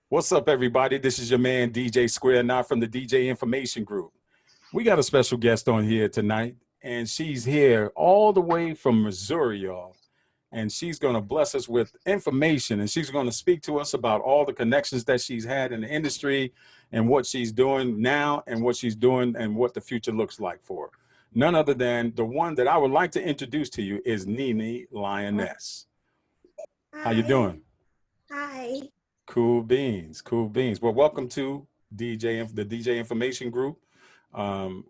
What's up, everybody? This is your man, DJ Square, now from the DJ Information Group. We got a special guest on here tonight, and she's here all the way from Missouri, y'all. And she's going to bless us with information, and she's going to speak to us about all the connections that she's had in the industry and what she's doing now and what she's doing and what the future looks like for her. None other than the one that I would like to introduce to you is Nene Lioness. How you Hi. doing? Hi. Cool beans, cool beans. Well, welcome to the DJ Information Group.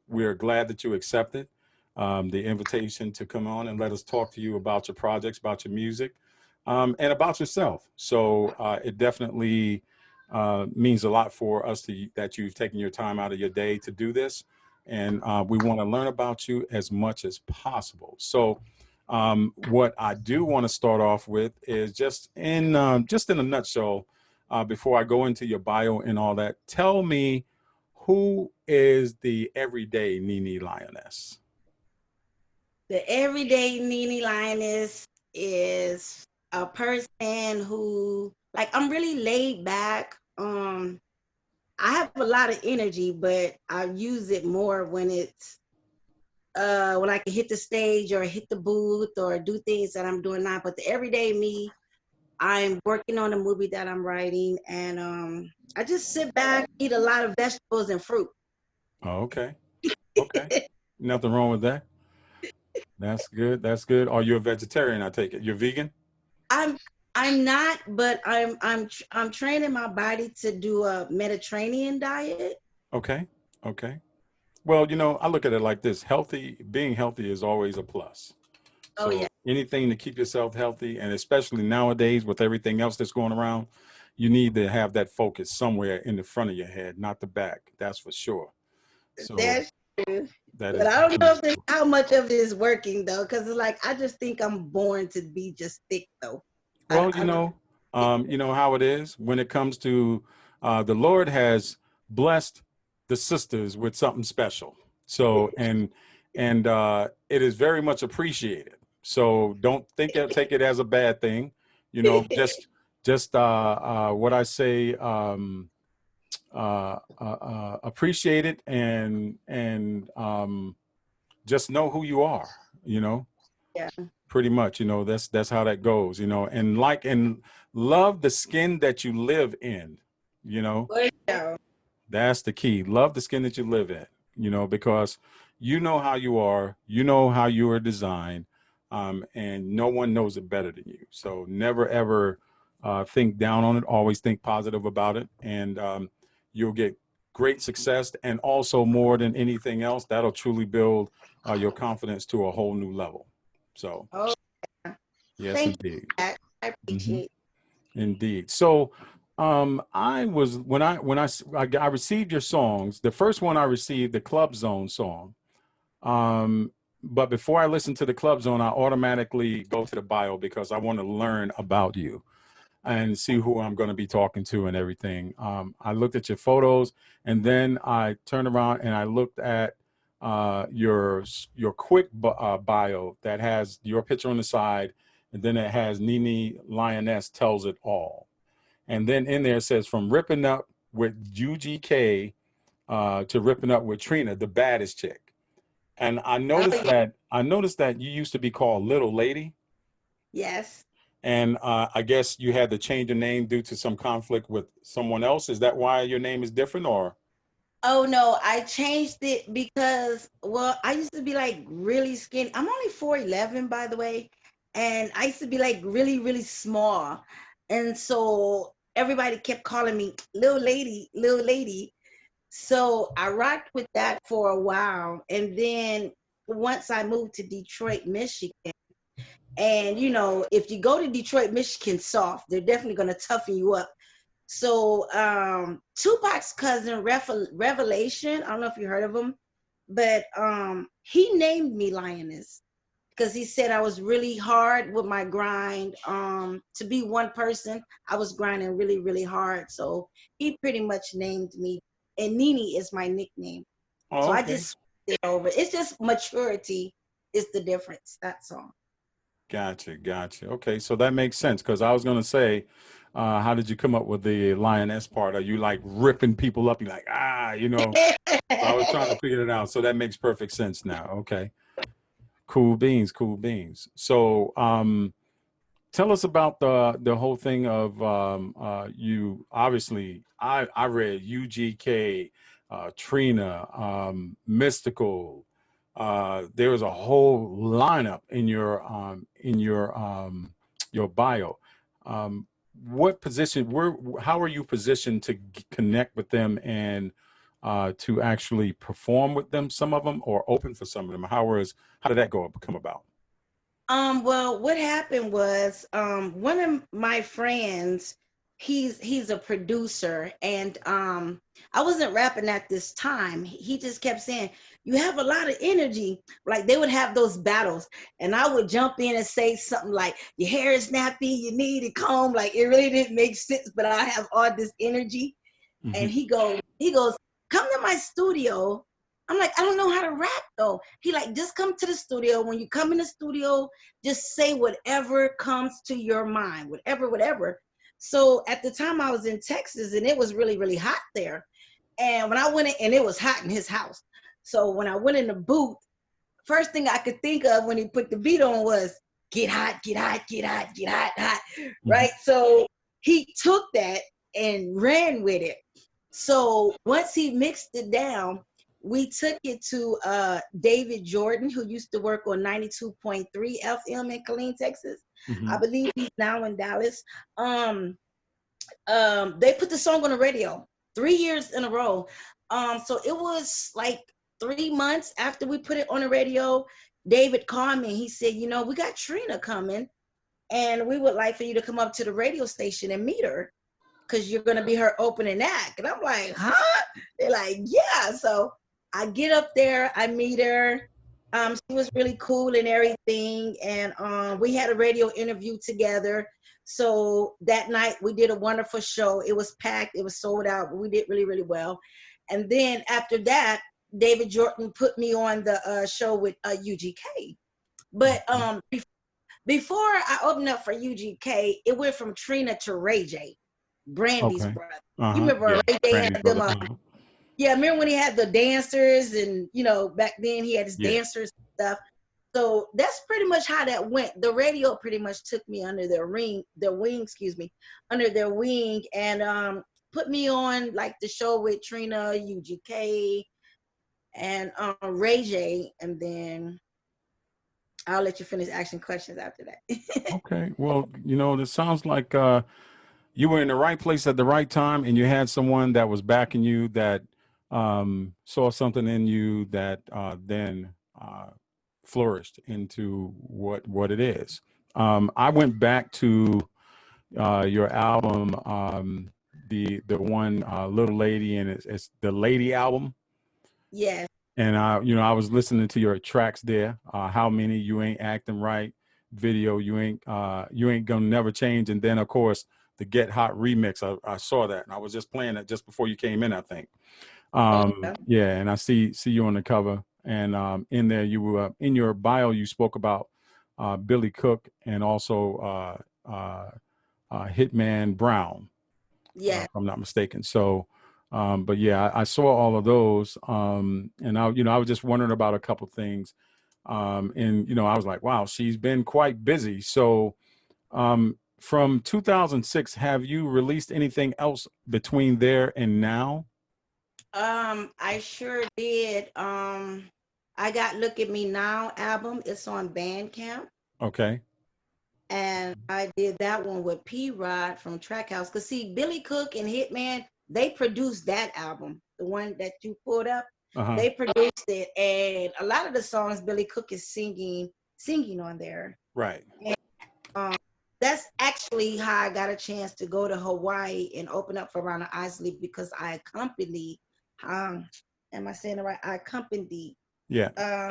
We're glad that you accepted the invitation to come on and let us talk to you about your projects, about your music, and about yourself. So it definitely means a lot for us that you've taken your time out of your day to do this, and we want to learn about you as much as possible. So. What I do want to start off with is just in a nutshell, before I go into your bio and all that, tell me, who is the everyday Nene Lioness? The everyday Nene Lioness is a person who, like, I'm really laid back. I have a lot of energy, but I use it more when I can hit the stage or hit the booth or do things that I'm doing now. But the everyday me, I'm working on a movie that I'm writing, and I just sit back, eat a lot of vegetables and fruit. Oh, okay, okay, nothing wrong with that. That's good. That's good. Are you a vegetarian? I take it you're vegan. I'm I'm not, but I'm training my body to do a Mediterranean diet. Okay, okay. Well, I look at it like this: being healthy is always a plus. Oh yeah, So anything to keep yourself healthy, and especially nowadays with everything else that's going around, you need to have that focus somewhere in the front of your head, not the back. That's for sure. So that's true. that But is I don't know if definitely this, how much of it is working though, because it's like I just think I'm born to be just thick though. well, I don't. you know how it is when it comes to the Lord has blessed the sisters with something special. So and it is very much appreciated. So don't take it as a bad thing. Just what I say. Appreciate it and just know who you are. You know, Yeah. pretty much. That's how that goes. And love the skin that you live in. You know, Well, yeah. that's the key. Love the skin that you live in. Because you know how you are. You know how you are designed, and no one knows it better than you. So never ever think down on it. Always think positive about it, and you'll get great success. And also, more than anything else, that'll truly build your confidence to a whole new level. So, Oh, yes, thank you indeed. for that. I Hmm. appreciate. Indeed. So, I was I received your songs. The first one I received, the Club Zone song. Um, but before I listen to the Club Zone, I automatically go to the bio because I want to learn about you and see who I'm going to be talking to and everything. I looked at your photos, and then I turned around and I looked at your quick bio that has your picture on the side, and then it has Nene Lioness tells it all. And then in there it says from ripping up with UGK to ripping up with Trina, the baddest chick. And Oh yeah. I noticed that you used to be called Little Lady, Yes. and I guess you had to change your name due to some conflict with someone else. Is that why your name is different, or? Oh no, I changed it because, well, I used to be like really skinny. I'm only 4'11", by the way, and I used to be like really really small, and so everybody kept calling me little lady, little lady. So I rocked with that for a while, and then once I moved to Detroit, Michigan, and if you go to Detroit, Michigan soft, they're definitely gonna toughen you up. So Tupac's cousin Revelation, I don't know if you heard of him, but he named me Lioness because he said I was really hard with my grind. To be one person, I was grinding really, really hard. So he pretty much named me, and Nene is my nickname. So Oh, I okay. just switched it over. It's just maturity is the difference. That's all. Gotcha, gotcha. Okay, so that makes sense because I was going to say, How did you come up with the lioness part? Are you like ripping people up? You're like, ah, you know. So I was trying to figure it out. So that makes perfect sense now. Okay. Cool beans, cool beans. So tell us about the whole thing of you obviously I read UGK, Trina, Mystical. There was a whole lineup in your bio. What position where how are you positioned to connect with them and to actually perform with them, some of them, or open for some of them? How did that come about? Well, what happened was, one of my friends, he's a producer, and I wasn't rapping at this time. He just kept saying, "You have a lot of energy." Like they would have those battles, and I would jump in and say something like, "Your hair is nappy, you need a comb." Like it really didn't make sense, but I have all this energy. Hmm. And he goes, "Come to my studio." I'm like, "I don't know how to rap though." He like, "Just come to the studio. When you come in the studio, just say whatever comes to your mind, whatever, whatever." So at the time I was in Texas and it was really, really hot there. And when I went in, and it was hot in his house. So when I went in the booth, first thing I could think of when he put the beat on was "Get hot, get hot, get hot, get hot, hot." Hmm. Right. So he took that and ran with it. So once he mixed it down, we took it to David Jordan, who used to work on 92.3 FM in Killeen, Texas. I Hmm. believe he's now in Dallas. Um, they put the song on the radio 3 years in a row. So it was like 3 months after we put it on the radio. David called me. He said, "We got Trina coming, and we would like for you to come up to the radio station and meet her, because you're going to be her opening act." And I'm like, "Huh?" They're like, "Yeah." So I get up there, I meet her. She was really cool and everything. And we had a radio interview together. So that night we did a wonderful show. It was packed, it was sold out, but we did really, really well. And then after that, David Jordan put me on the show with UGK. But before I opened up for UGK, it went from Trina to Ray J, Brandy's Okay. brother. You Uh-huh. remember Yeah. Ray J Brandy had them? brother. Uh-huh. Yeah, remember when he had the dancers, and back then he had his Yeah. dancers and stuff. So that's pretty much how that went. The radio pretty much took me under their wing, excuse me, under their wing, and put me on like the show with Trina, UGK, and Ray J, and then I'll let you finish asking questions after that. Okay. Well, this sounds like you were in the right place at the right time, and you had someone that was backing you that saw something in you that then flourished into what it is. I went back to your album, the one Little Lady, and it's the Lady album. Yes. And I was listening to your tracks there. How many you ain't acting right video, you ain't gonna never change, and then of course the Get Hot remix. I saw that, and I was just playing that just before you came in, I think. Okay. Yeah, and I see you on the cover, and in there you were in your bio you spoke about Billy Cook and also Hitman Brown, Yeah. if I'm not mistaken. So, but yeah, I saw all of those, and I was just wondering about a couple things, and I was like, wow, she's been quite busy. So, from 2006, have you released anything else between there and now? I sure did. I got "Look at Me Now" album. It's on Bandcamp. Okay. And I did that one with P Rod from Trackhouse. Cause see, Billy Cook and Hitman, they produced that album, the one that you pulled up. Uh huh. They produced it, and a lot of the songs Billy Cook is singing on there. Right. And um, that's actually how I got a chance to go to Hawaii and open up for Ronald Isley, because I accompanied, am I saying it right? I accompanied Yeah. uh,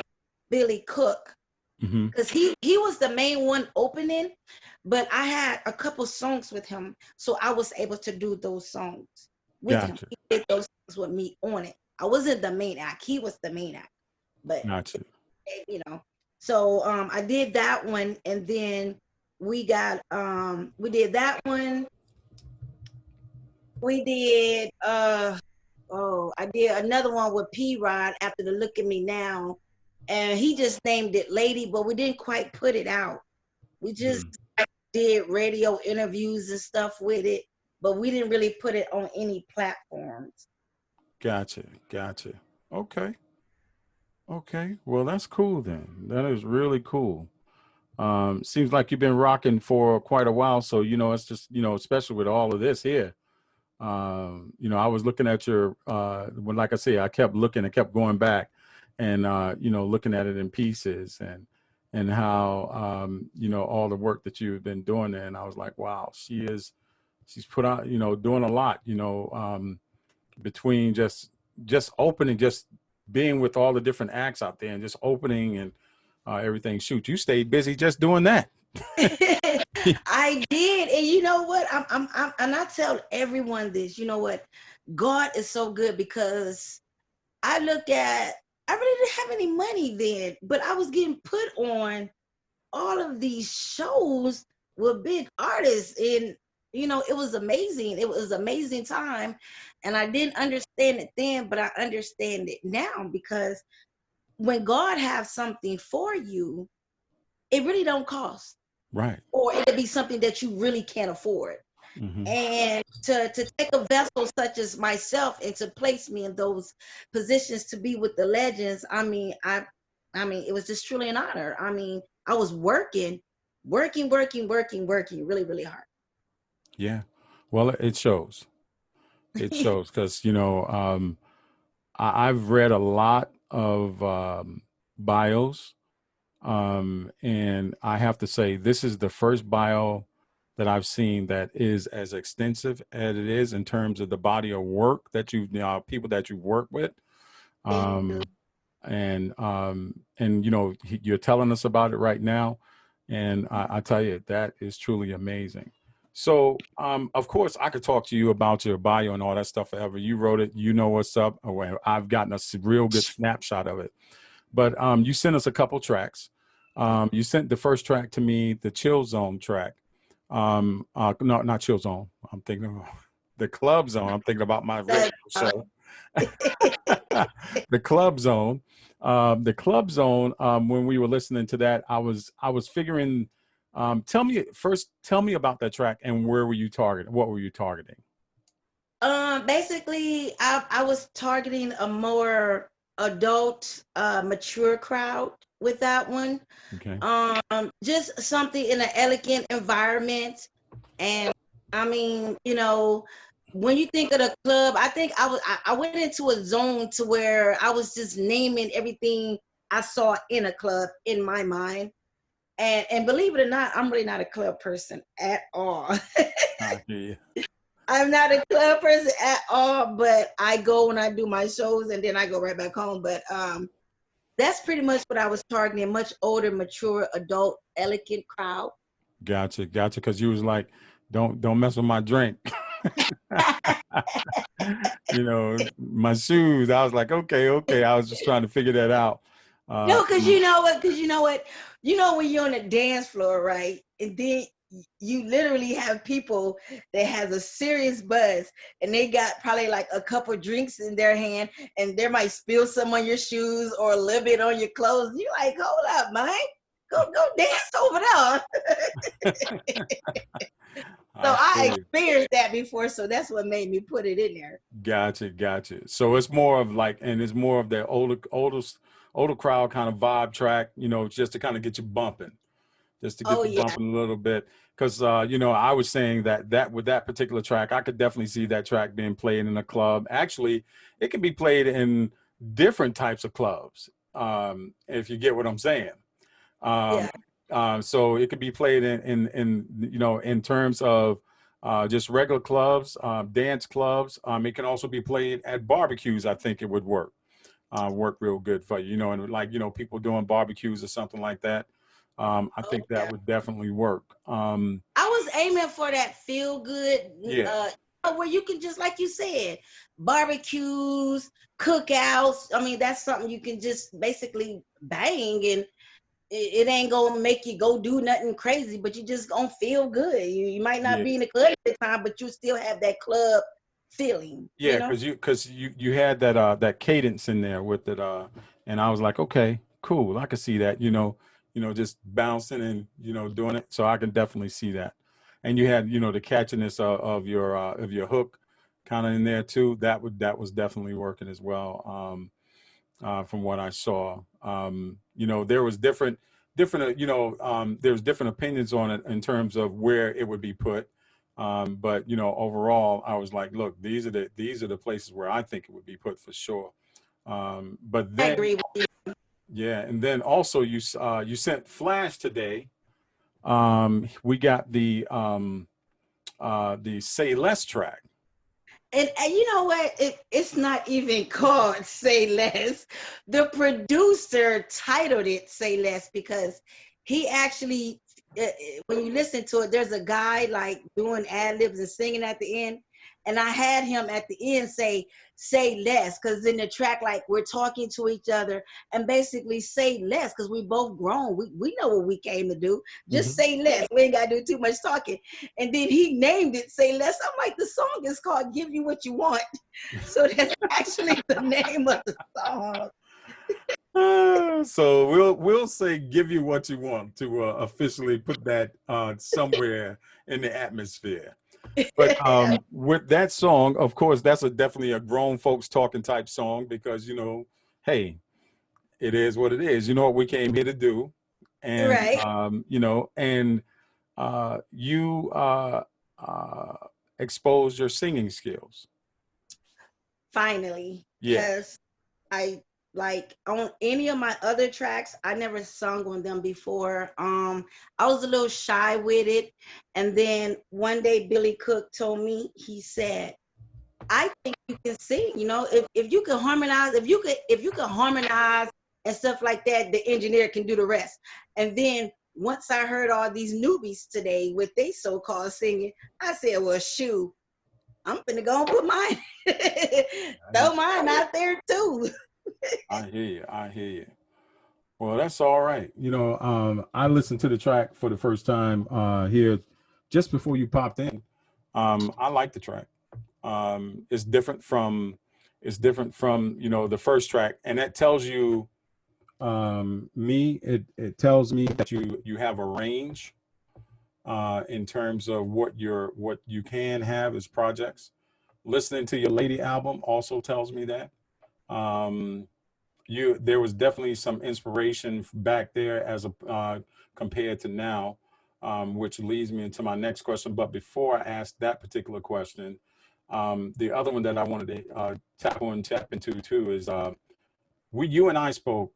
Billy Cook, Mm-hmm. because he was the main one opening, but I had a couple songs with him, so I was able to do those songs with him. Gotcha. He did those songs with me on it. I wasn't the main act; he was the main act. But Gotcha. you know, so I did that one, and then we did that one, We did oh, I did another one with P Rod after the Look at Me Now. And he just named it Lady, but we didn't quite put it out. We just Mm. did radio interviews and stuff with it, but we didn't really put it on any platforms. Gotcha, gotcha. Okay, okay. Well, that's cool then. That is really cool. Seems like you've been rocking for quite a while, so it's just especially with all of this here. I was looking at your when, like I say, I kept looking and kept going back, and looking at it in pieces and how all the work that you've been doing there, and I was like, wow, she's put out doing a lot, between just opening, just being with all the different acts out there, and just opening and everything. Shoot, you stayed busy just doing that. I did, and you know what? And I tell everyone this. You know what? God is so good because I look at. I really didn't have any money then, but I was getting put on all of these shows with big artists, and it was amazing. It was an amazing time, and I didn't understand it then, but I understand it now because when God has something for you, it really don't cost, Right. or it'll be something that you really can't afford. Hmm. And to take a vessel such as myself and to place me in those positions to be with the legends, I mean it was just truly an honor. I mean, I was working really, really hard. Yeah. Well, it shows. It shows because I've read a lot of bios, and I have to say this is the first bio that I've seen that is as extensive as it is in terms of the body of work that people that you work with. Thank you. Um, and you're telling us about it right now, and I tell you that is truly amazing. So of course I could talk to you about your bio and all that stuff forever. You wrote it, you know what's up. Well, I've gotten a real good snapshot of it, but you sent us a couple tracks. You sent the first track to me, the Chill Zone track. No, not Chill Zone, I'm thinking of the Club Zone. I'm thinking about my radio That- show. The Club Zone. The Club Zone. When we were listening to that, I was figuring. Tell me about that track and where were you targeting? What were you targeting? Basically, I was targeting a more adult, mature crowd with that one. Okay. Just something in an elegant environment. And I mean, when you think of the club, I think I went into a zone to where I was just naming everything I saw in a club in my mind. And believe it or not, I'm really not a club person at all. I hear you. I'm not a club person at all, but I go when I do my shows and then I go right back home. But that's pretty much what I was targeting, much older, mature, adult, elegant crowd. Gotcha, gotcha. Because you was like, don't mess with my drink. My shoes. I was like, okay, okay. I was just trying to figure that out. Uh, No, because you know what? Because you know what? You know when you're on the dance floor, right? And then you literally have people that has a serious buzz, and they got probably like a couple drinks in their hand, and they might spill some on your shoes or a little bit on your clothes. You're like, hold up, man, go dance over there. So I I feel you. experienced that before, so that's what made me put it in there. Gotcha, gotcha. So it's more of like, and it's more of the older crowd kind of vibe track, just to kind of get you bumping, just to get Oh you yeah, bumping a little bit. Because I was saying that with that particular track, I could definitely see that track being played in a club. Actually, it can be played in different types of clubs, if you get what I'm saying. Um, yeah. so it could be played in terms of just regular clubs, dance clubs. It can also be played at barbecues. I think it would work real good for you. And like people doing barbecues or something like that. I Oh think that yeah. would definitely work. I was aiming for that feel good, Yeah, where you can just like you said, barbecues, cookouts. I mean, that's something you can just basically bang, and it ain't gonna make you go do nothing crazy, but you just gonna feel good. You might not yeah, be in the club at the time, but you still have that club feeling, Yeah, because you had that that cadence in there with it, and I was like, okay, cool, I could see that, just bouncing and doing it. So I can definitely see that. And you had the catchiness of your hook kind of in there too. That was definitely working as well. From what I saw, there was different, there's different opinions on it in terms of where it would be put. But overall, I was like, look, these are the places where I think it would be put for sure. But I then, agree with you. yeah, and then also you sent Flash today. We got the Say Less track. And you know what? It's not even called Say Less. The producer titled it Say Less because he actually, when you listen to it, there's a guy like doing ad libs and singing at the end. And I had him at the end say less, because in the track, like we're talking to each other and basically say less because we both grown. We know what we came to do. Just Hmm. say less. We ain't got to do too much talking. And then he named it Say Less. I'm like, the song is called Give You What You Want. So that's actually the name of the song. So we'll say give you what you want to officially put that somewhere in the atmosphere. But with that song, of course, that's definitely a grown folks talking type song because hey, it is what it is. You know what we came here to do, and Right. you uh, exposed your singing skills. Finally. Yeah. Because I like on any of my other tracks, I never sung on them before. I was a little shy with it. And then one day Billy Cook told me, he said, I think you can sing, if you can harmonize, if you can harmonize and stuff like that, the engineer can do the rest. And then once I heard all these newbies today with they so-called singing, I said, well, shoot, I'm finna go and put mine, throw mine out there too. I hear you. I hear you. Well, that's all right. I listened to the track for the first time here just before you popped in. I like the track. It's different from the first track, and that tells you it tells me that you have a range in terms of what you can have as projects. Listening to your Lady album also tells me that. Um, there was definitely some inspiration back there as a compared to now, which leads me into my next question. But before I ask that particular question, the other one that I wanted to tap into too is you and I spoke.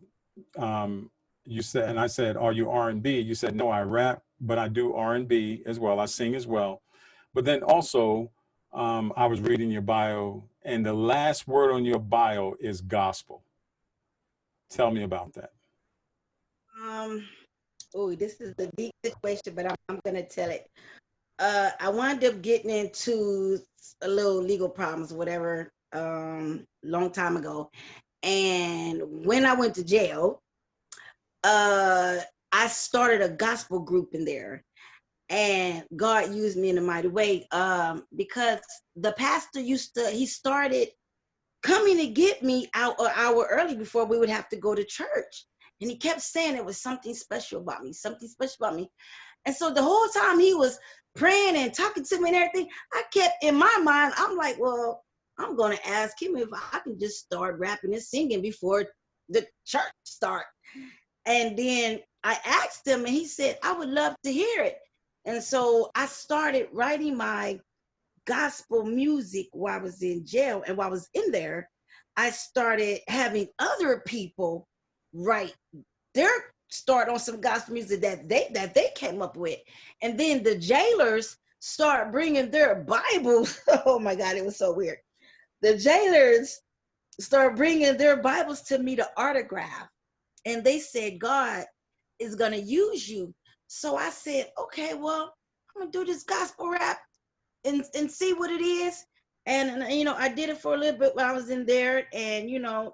Um, you said, and I said, "Are you R&B?" You said, "No, I rap, but I do R&B as well. I sing as well." But then also, I was reading your bio, and the last word on your bio is gospel. Tell me about that. Um, oh, this is the deep situation, but I'm gonna tell it. I wound up getting into a little legal problems, whatever, long time ago. And when I went to jail, uh, I started a gospel group in there, and God used me in a mighty way. Because the pastor he started coming to get me out an hour early before we would have to go to church. And he kept saying it was something special about me, something special about me. And so the whole time he was praying and talking to me and everything, I kept in my mind, I'm like, well, I'm going to ask him if I can just start rapping and singing before the church start. And then I asked him and he said, I would love to hear it. And so I started writing my gospel music while I was in jail. And while I was in there, I started having other people write their start on some gospel music that they came up with. And then the jailers start bringing their Bibles. Oh my God, it was so weird. The jailers start bringing their Bibles to me to autograph. And they said, God is going to use you. So I said, okay, well, I'm going to do this gospel rap and see what it is. And I did it for a little bit while I was in there. And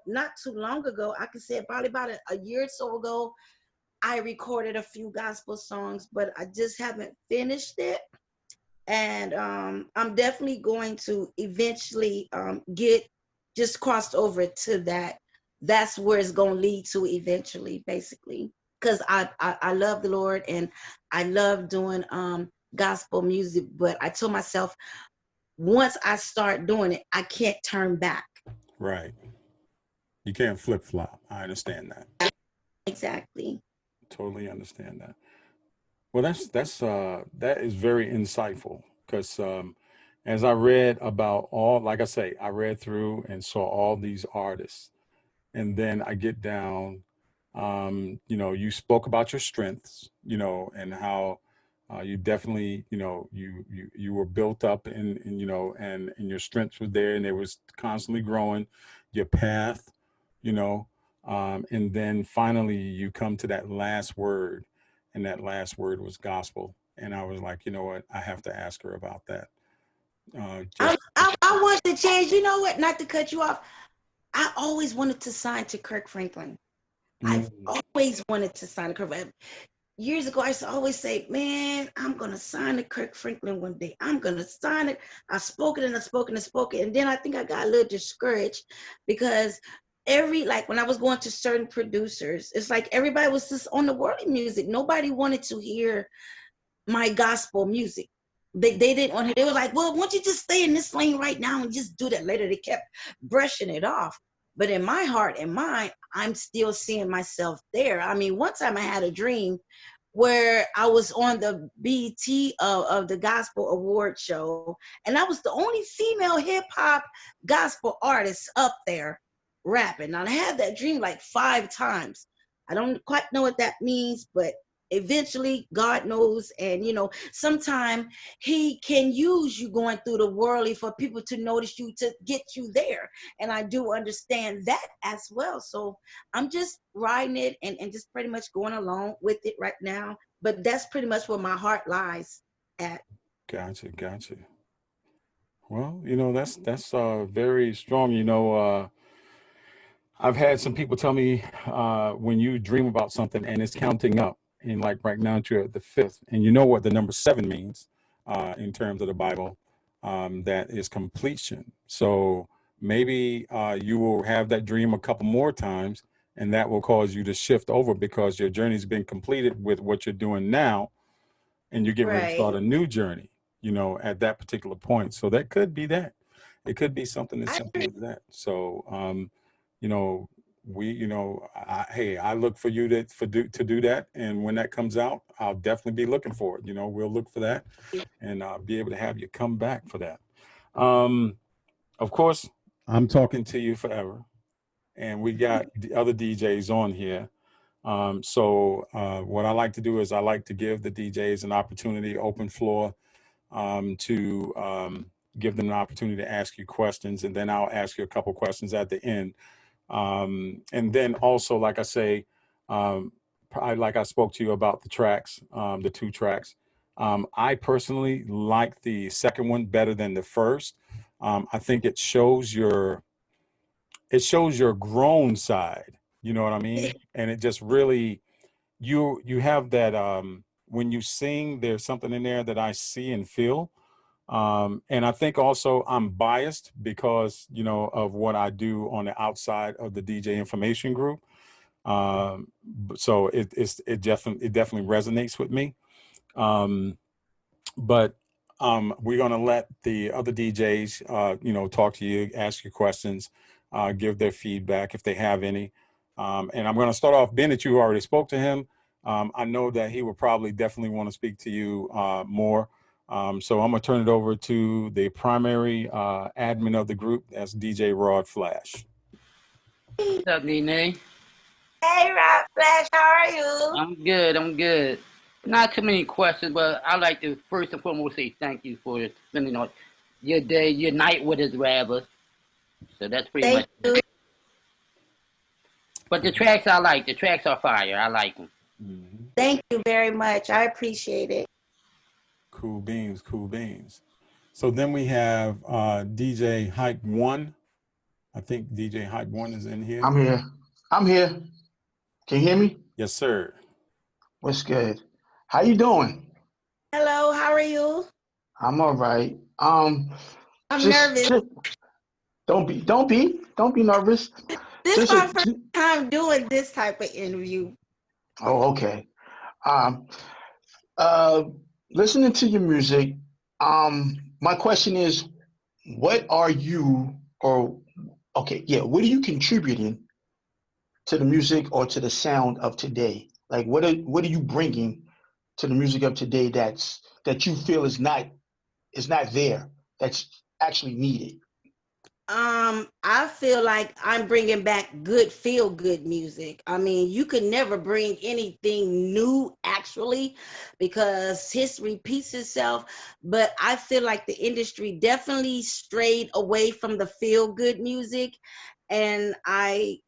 not too long ago, I could say probably about a year or so ago, I recorded a few gospel songs, but I just haven't finished it. and I'm definitely going to eventually get just crossed over to that. That's where it's going to lead to eventually, basically, because I love the Lord and I love doing gospel music. But I told myself once I start doing it, I can't turn back. Right. You can't flip flop. I understand that. Exactly. Totally understand that. Well, that is very insightful because as I read about all, like I say, I read through and saw all these artists, and then I get down. You spoke about your strengths, and how you definitely, you were built up, and and your strengths were there, and they was constantly growing. Your path, you know, and then finally you come to that last word, and that last word was gospel, and I was like, you know what, I have to ask her about that. I, Just I want to change. You know what? Not to cut you off. I always wanted to sign to Kirk Franklin. I've mm, always wanted to sign to Kirk Franklin. Years ago, I used to always say, man, I'm going to sign to Kirk Franklin one day. I'm going to sign it. I spoke it and I spoke it and I spoke it. And then I think I got a little discouraged because like when I was going to certain producers, it's like everybody was just on the worldly music. Nobody wanted to hear my gospel music. They didn't want to, they were like, well, why don't you just stay in this lane right now and just do that later? They kept brushing it off. But in my heart and mind, I'm still seeing myself there. I mean, one time I had a dream where I was on the BET of the Gospel Award show, and I was the only female hip hop gospel artist up there rapping. Now, I had that dream like 5 times. I don't quite know what that means, but eventually God knows. And sometime he can use you going through the worldly for people to notice you, to get you there. And I do understand that as well. So I'm just riding it and just pretty much going along with it right now. But that's pretty much where my heart lies at. gotcha, gotcha. Well, that's very strong. I've had some people tell me when you dream about something and it's counting up, and like right now you're at the fifth, and you know what the number seven means in terms of the Bible, that is completion. So maybe you will have that dream a couple more times, and that will cause you to shift over because your journey's been completed with what you're doing now, and you're getting ready to Right. start a new journey, at that particular point. So that could be that. It could be something as I simple as that. So, you know, hey, I look for you to do that. And when that comes out, I'll definitely be looking for it. We'll look for that and be able to have you come back for that. Um, of course, I'm talking to you forever. And we got the other DJs on here. So what I like to do is I like to give the DJs an opportunity, open floor, to give them an opportunity to ask you questions, and then I'll ask you a couple questions at the end. And then also, like I say, like I spoke to you about the tracks, the two tracks. I personally like the second one better than the first. I think it shows your grown side. You know what I mean? And it just really you have that when you sing, there's something in there that I see and feel. And I think also I'm biased because of what I do on the outside of the DJ information group. So it definitely resonates with me. Um, but we're gonna let the other DJs, talk to you, ask you questions, give their feedback if they have any. And I'm gonna start off. Being that you already spoke to him, I know that he would probably definitely want to speak to you more. So I'm gonna turn it over to the primary admin of the group. That's DJ Rod Flash. What's up, Nene? Hey, Rob Flash, how are you? I'm good. I'm good. Not too many questions, but I like to first and foremost say thank you for spending your day, your night with us, rather. So that's pretty Thank much you. it. But the tracks I like. The tracks are fire. I like them. Mhm. Thank you very much. I appreciate it. Cool beans, cool beans. So then we have DJ Hype One. I think DJ Hype One is in here. I'm here. I'm here. Can you hear me? Yes, sir. What's good? How you doing? Hello, how are you? I'm all right. I'm Just, nervous. just don't be nervous. This is Just, my first time doing this type of interview. oh, okay. Um, uh, Listening to your music. My question is, what are you, or okay, yeah, what are you contributing to the music or to the sound of today? Like, what are you bringing to the music of today that you feel is not there, that's actually needed? I feel like I'm bringing back good feel good music. I mean, you could never bring anything new actually because history repeats itself, but I feel like the industry definitely strayed away from the feel good music, and I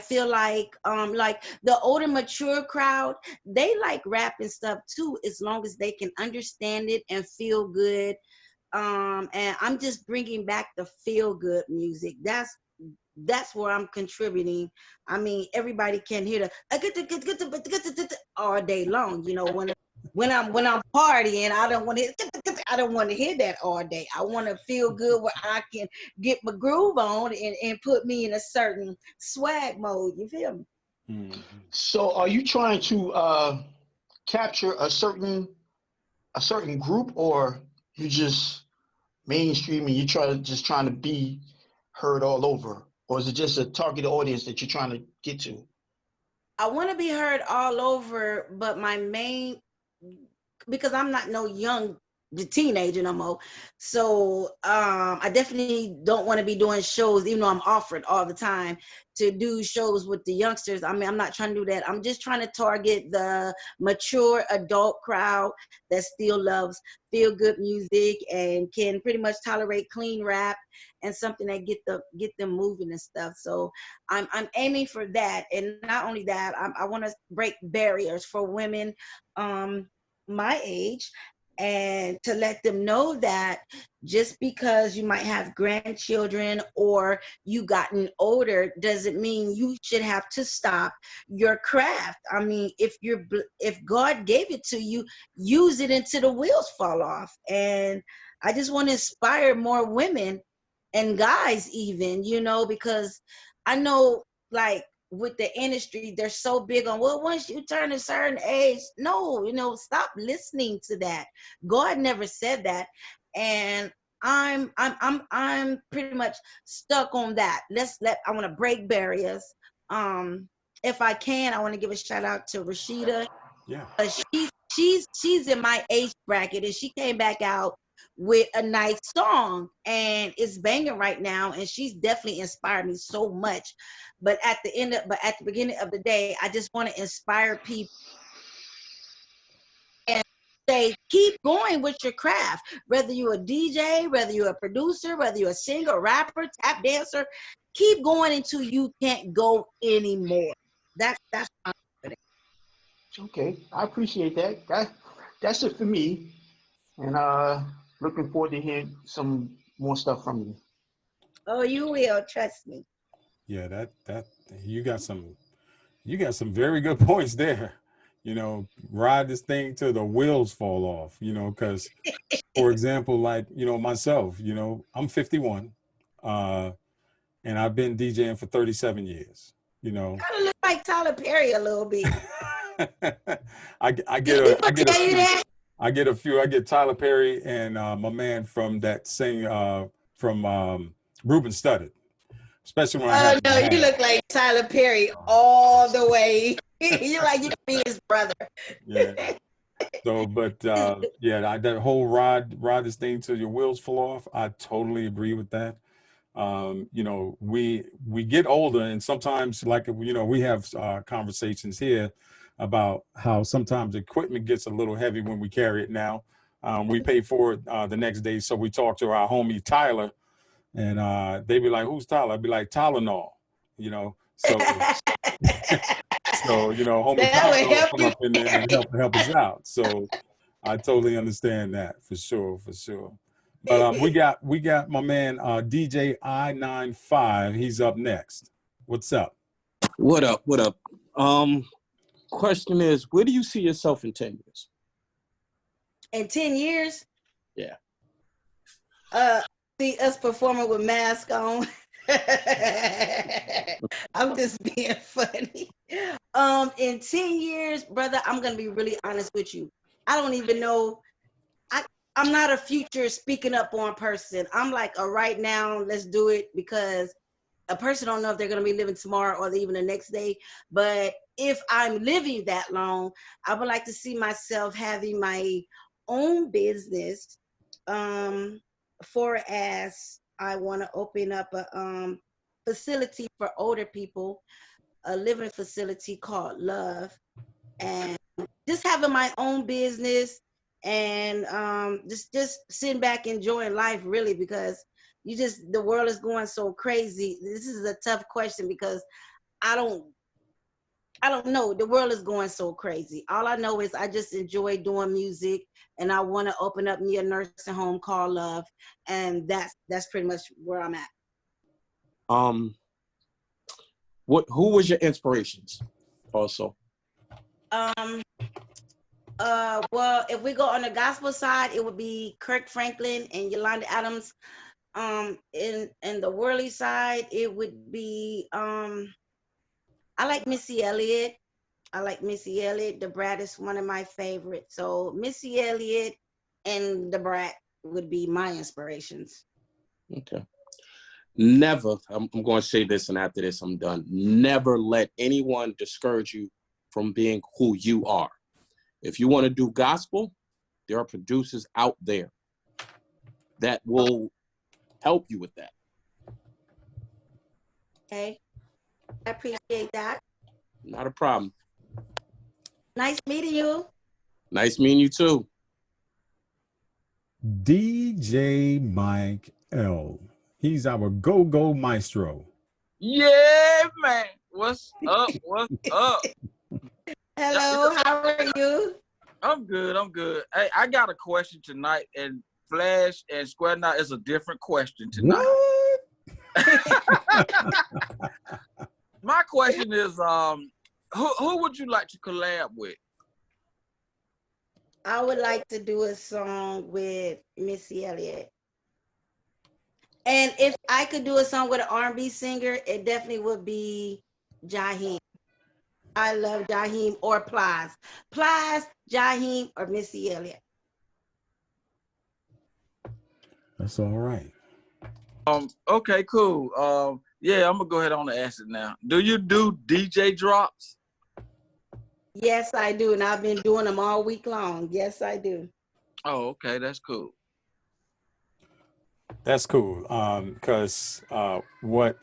feel like the older mature crowd, they like rap and stuff too as long as they can understand it and feel good. And I'm just bringing back the feel good music. That's where I'm contributing. I mean, everybody can hear the all day long. You know, when I'm partying, I don't want to hear that all day. I want to feel good where I can get my groove on and put me in a certain swag mode. You feel me? Mhm. So, are you trying to capture a certain group, or you just mainstream and just trying to be heard all over, or is it just a target audience that you're trying to get to? I want to be heard all over, but my main, because I'm not no young the teenager no more. So I definitely don't want to be doing shows, even though I'm offered all the time to do shows with the youngsters. I mean, I'm not trying to do that. I'm just trying to target the mature adult crowd that still loves feel good music and can pretty much tolerate clean rap and something that get them moving and stuff. So I'm aiming for that, and not only that, I want to break barriers for women my age, and to let them know that just because you might have grandchildren or you gotten older doesn't mean you should have to stop your craft. I mean, if God gave it to you, use it until the wheels fall off. And I just want to inspire more women and guys even, because I know, like, with the industry, they're so big on, well, once you turn a certain age, no, stop listening to that. God never said that. And I'm pretty much stuck on that. I want to break barriers. um if I can, I want to give a shout out to Rashida. Yeah. She's in my age bracket, and she came back out with a nice song, and it's banging right now, and she's definitely inspired me so much. But at the beginning of the day, I just want to inspire people and say, keep going with your craft, whether you're a DJ, whether you're a producer, whether you're a singer, rapper, tap dancer. Keep going until you can't go anymore. That's my confidence. Okay, I appreciate that. That's it for me, and looking forward to hearing some more stuff from you. Oh, you will, trust me. Yeah, that you got some very good points there. Ride this thing till the wheels fall off, because for example, like, myself, I'm 51, uh, and I've been DJing for 37 years, you know. Kind of look like Tyler Perry a little bit. I Did get a people I get a tell you few. that? I get Tyler Perry and my man from that sing from Ruben Studdard, especially when I Oh have my no, you hat. look like Tyler Perry all the way. You like you could be his brother. Yeah. So, but yeah, that whole ride this thing till your wheels fall off. I totally agree with that. We get older, and sometimes, like, we have conversations here about how sometimes equipment gets a little heavy when we carry it now. We pay for it the next day, so we talk to our homie Tyler, and they be like, "Who's Tyler?" I'd be like, "Tylenol," So homie That would Tylenol help come you. up in there and help us out. So I totally understand that for sure, for sure. But we got my man DJ I95. He's up next. What's up? What up? What up? Question is, where do you see yourself in 10 years? In 10 years, Yeah. uh, see us performing with masks on. I'm just being funny. In 10 years, brother, I'm gonna be really honest with you. I don't even know. I I'm not a future speaking up on person. I'm like a right now, let's do it, because a person don't know if they're going to be living tomorrow or even the next day. But if I'm living that long, I would like to see myself having my own business. For as I want to open up a facility for older people, a living facility called Love, and just having my own business, and just sitting back enjoying life, really, because the world is going so crazy. This is a tough question because I don't I don't know. The world is going so crazy. All I know is I just enjoy doing music, and I want to open up me a nursing home called Love, and that's pretty much where I'm at. Who was your inspirations also? Um, well, if we go on the gospel side, it would be Kirk Franklin and Yolanda Adams. In the worldly side, it would be I like Missy Elliott. I like Missy Elliott. The Brat is one of my favorites. So Missy Elliott and the Brat would be my inspirations. Okay. Never, I'm going to say this, and after this, I'm done. Never let anyone discourage you from being who you are. If you want to do gospel, there are producers out there that will help you with that. Okay. I appreciate that. Not a problem. Nice meeting you. Nice meeting you too. DJ Mike L. He's our go-go maestro. Yeah, man. What's up? What's up? Hello, how are you? I'm good. I'm good. Hey, I got a question tonight, and Flash and Square Now is a different question tonight. What? My question is, who would you like to collab with? I would like to do a song with Missy Elliott. And if I could do a song with an R&B singer, it definitely would be Jaheim. I love Jaheim or Plies. Plies, Jaheim, or Missy Elliott. That's all right. Okay, cool. Yeah, I'm gonna go ahead on and ask it now. Do you do DJ drops? Yes, I do. And I've been doing them all week long. Yes, I do. Oh, okay, that's cool. That's cool. Because what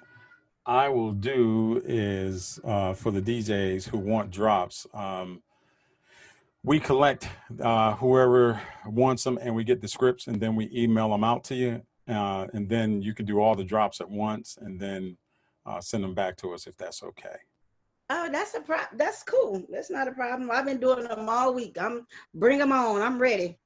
I will do is for the DJs who want drops, we collect whoever wants them, and we get the scripts, and then we email them out to you, and then you can do all the drops at once, and then send them back to us if that's okay. Oh, that's cool. That's not a problem. I've been doing them all week. Bring them on. I'm ready.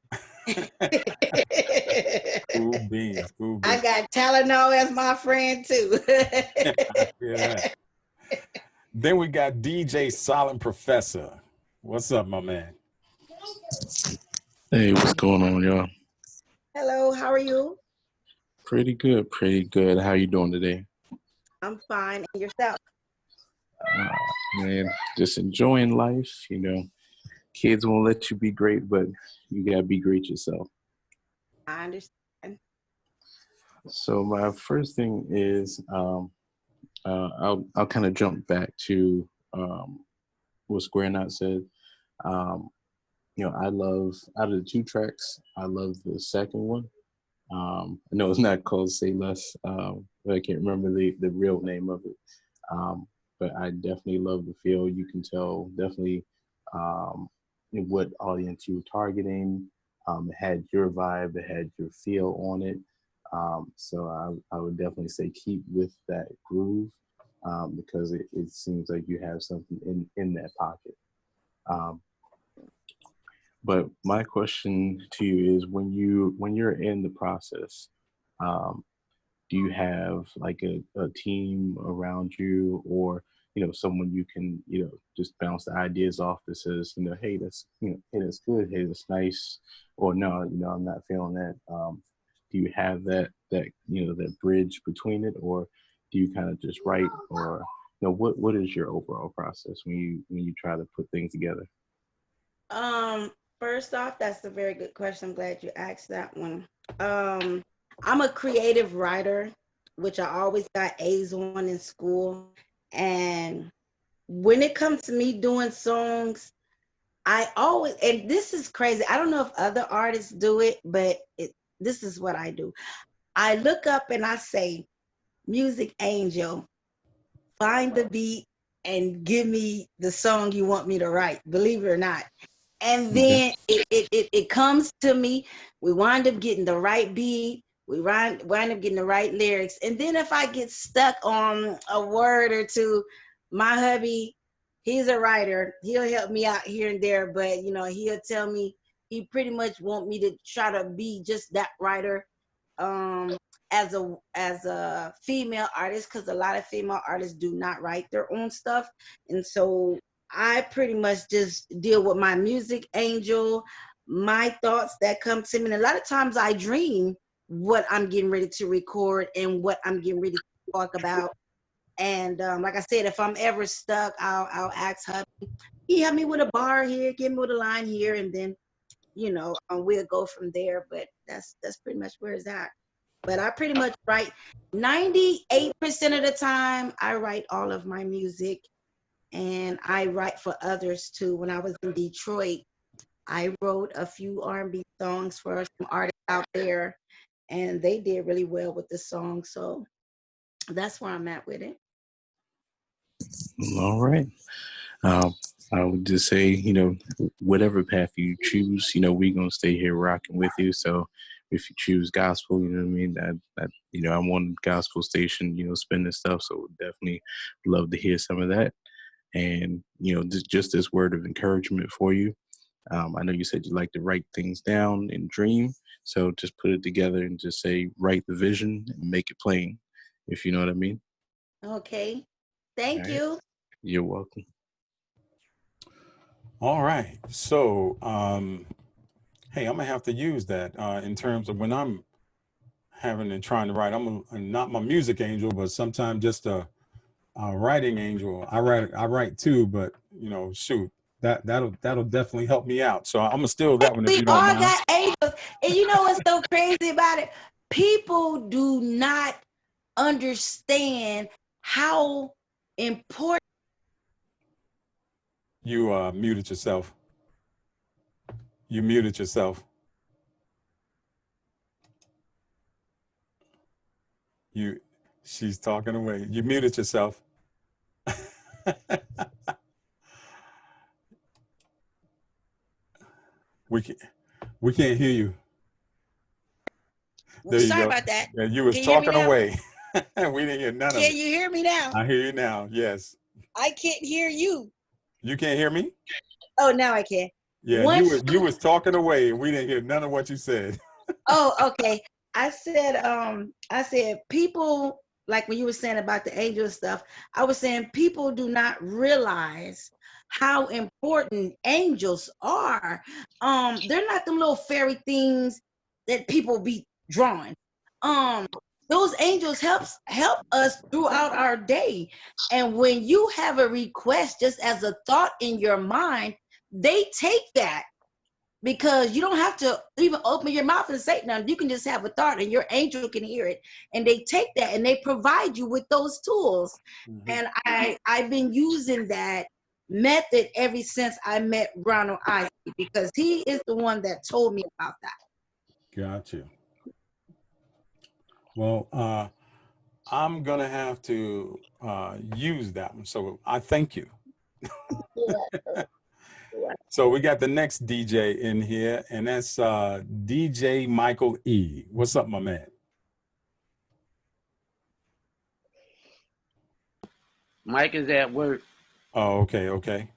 Cool beans, cool I beans. got Talanoa as my friend too. I hear that. Then we got DJ Silent Professor. What's up, my man? Hey, what's going on, y'all? Hello, how are you? Pretty good, pretty good. How you doing today? I'm fine. And yourself? Man, just enjoying life. You know, kids won't let you be great, but you gotta be great yourself. I understand. So my first thing is, I'll kind of jump back to what Square Knot said. You know, I love, out of the two tracks, I love the second one. I know it's not called Say Less, but I can't remember the real name of it. But I definitely love the feel. You can tell definitely what audience you were targeting. It had your vibe, it had your feel on it. So I would definitely say keep with that groove because it seems like you have something in that pocket. But my question to you is, when you're in the process, do you have like a team around you, or someone you can just bounce the ideas off that says, hey, that's hey, that's good, hey, that's nice, or no, I'm not feeling that. do you have that that bridge between it, or do you kind of just write, or what is your overall process when you try to put things together? First off, that's a very good question. I'm glad you asked that one. I'm a creative writer, which I always got A's on in school. And when it comes to me doing songs, I always, and this is crazy. I don't know if other artists do it, but this is what I do. I look up and I say, Music Angel, find the beat and give me the song you want me to write, believe it or not. And Okay. then it comes to me. We wind up getting the right beat. We wind up getting the right lyrics. And then if I get stuck on a word or two, my hubby, he's a writer. He'll help me out here and there, but he'll tell me he pretty much want me to try to be just that writer. Um, as a female artist, because a lot of female artists do not write their own stuff, and so I pretty much just deal with my music angel, my thoughts that come to me. And a lot of times I dream what I'm getting ready to record and what I'm getting ready to talk about. And like I said, if I'm ever stuck, I'll ask her. He help me with a bar here, give me with a line here, and then we'll go from there. But that's pretty much where it's at. But I pretty much write 98% of the time. I write all of my music, and I write for others too. When I was in Detroit, I wrote a few R&B songs for some artists out there, and they did really well with the song. So that's where I'm at with it. All right. Um, I would just say, whatever path you choose, we're gonna stay here rocking with you. So if you choose gospel, you know what I mean. I'm on gospel station, spinning stuff. So definitely love to hear some of that. And just this word of encouragement for you. I know you said you like to write things down and dream. So just put it together and just say, write the vision and make it plain, if you know what I mean. Okay. All Thank right. you. You're welcome. All right. So, hey, I'm gonna have to use that in terms of when I'm having and trying to write. Not my music angel, but sometimes just a writing angel. I write too, but shoot, that'll definitely help me out. So I'm gonna steal that one if We you don't all mind. got angels. And you know what's so crazy about it? People do not understand how important. You muted yourself. You muted yourself. You, she's talking away. You muted yourself. we can, we can't hear you. There you Sorry go. about that. Yeah, you was Can you hear me talking now? away. We didn't hear none of Can it. you hear me now? I hear you now. Yes. I can't hear you. You can't hear me? Oh, now I can. Yeah, One. you was talking away and we didn't hear none of what you said. Oh, okay. I said people, like when you were saying about the angel stuff, I was saying people do not realize how important angels are. They're not them little fairy things that people be drawing. Um, those angels help us throughout our day. And when you have a request just as a thought in your mind, they take that, because you don't have to even open your mouth and say nothing. You can just have a thought and your angel can hear it. And they take that and they provide you with those tools. Mm-hmm. And I've been using that method ever since I met Ronald Isley, because he is the one that told me about that. Got you. Well, I'm gonna have to use that one. So I thank you. So we got the next DJ in here, and that's DJ Michael E. What's up, my man? Mike is at work. Oh, okay.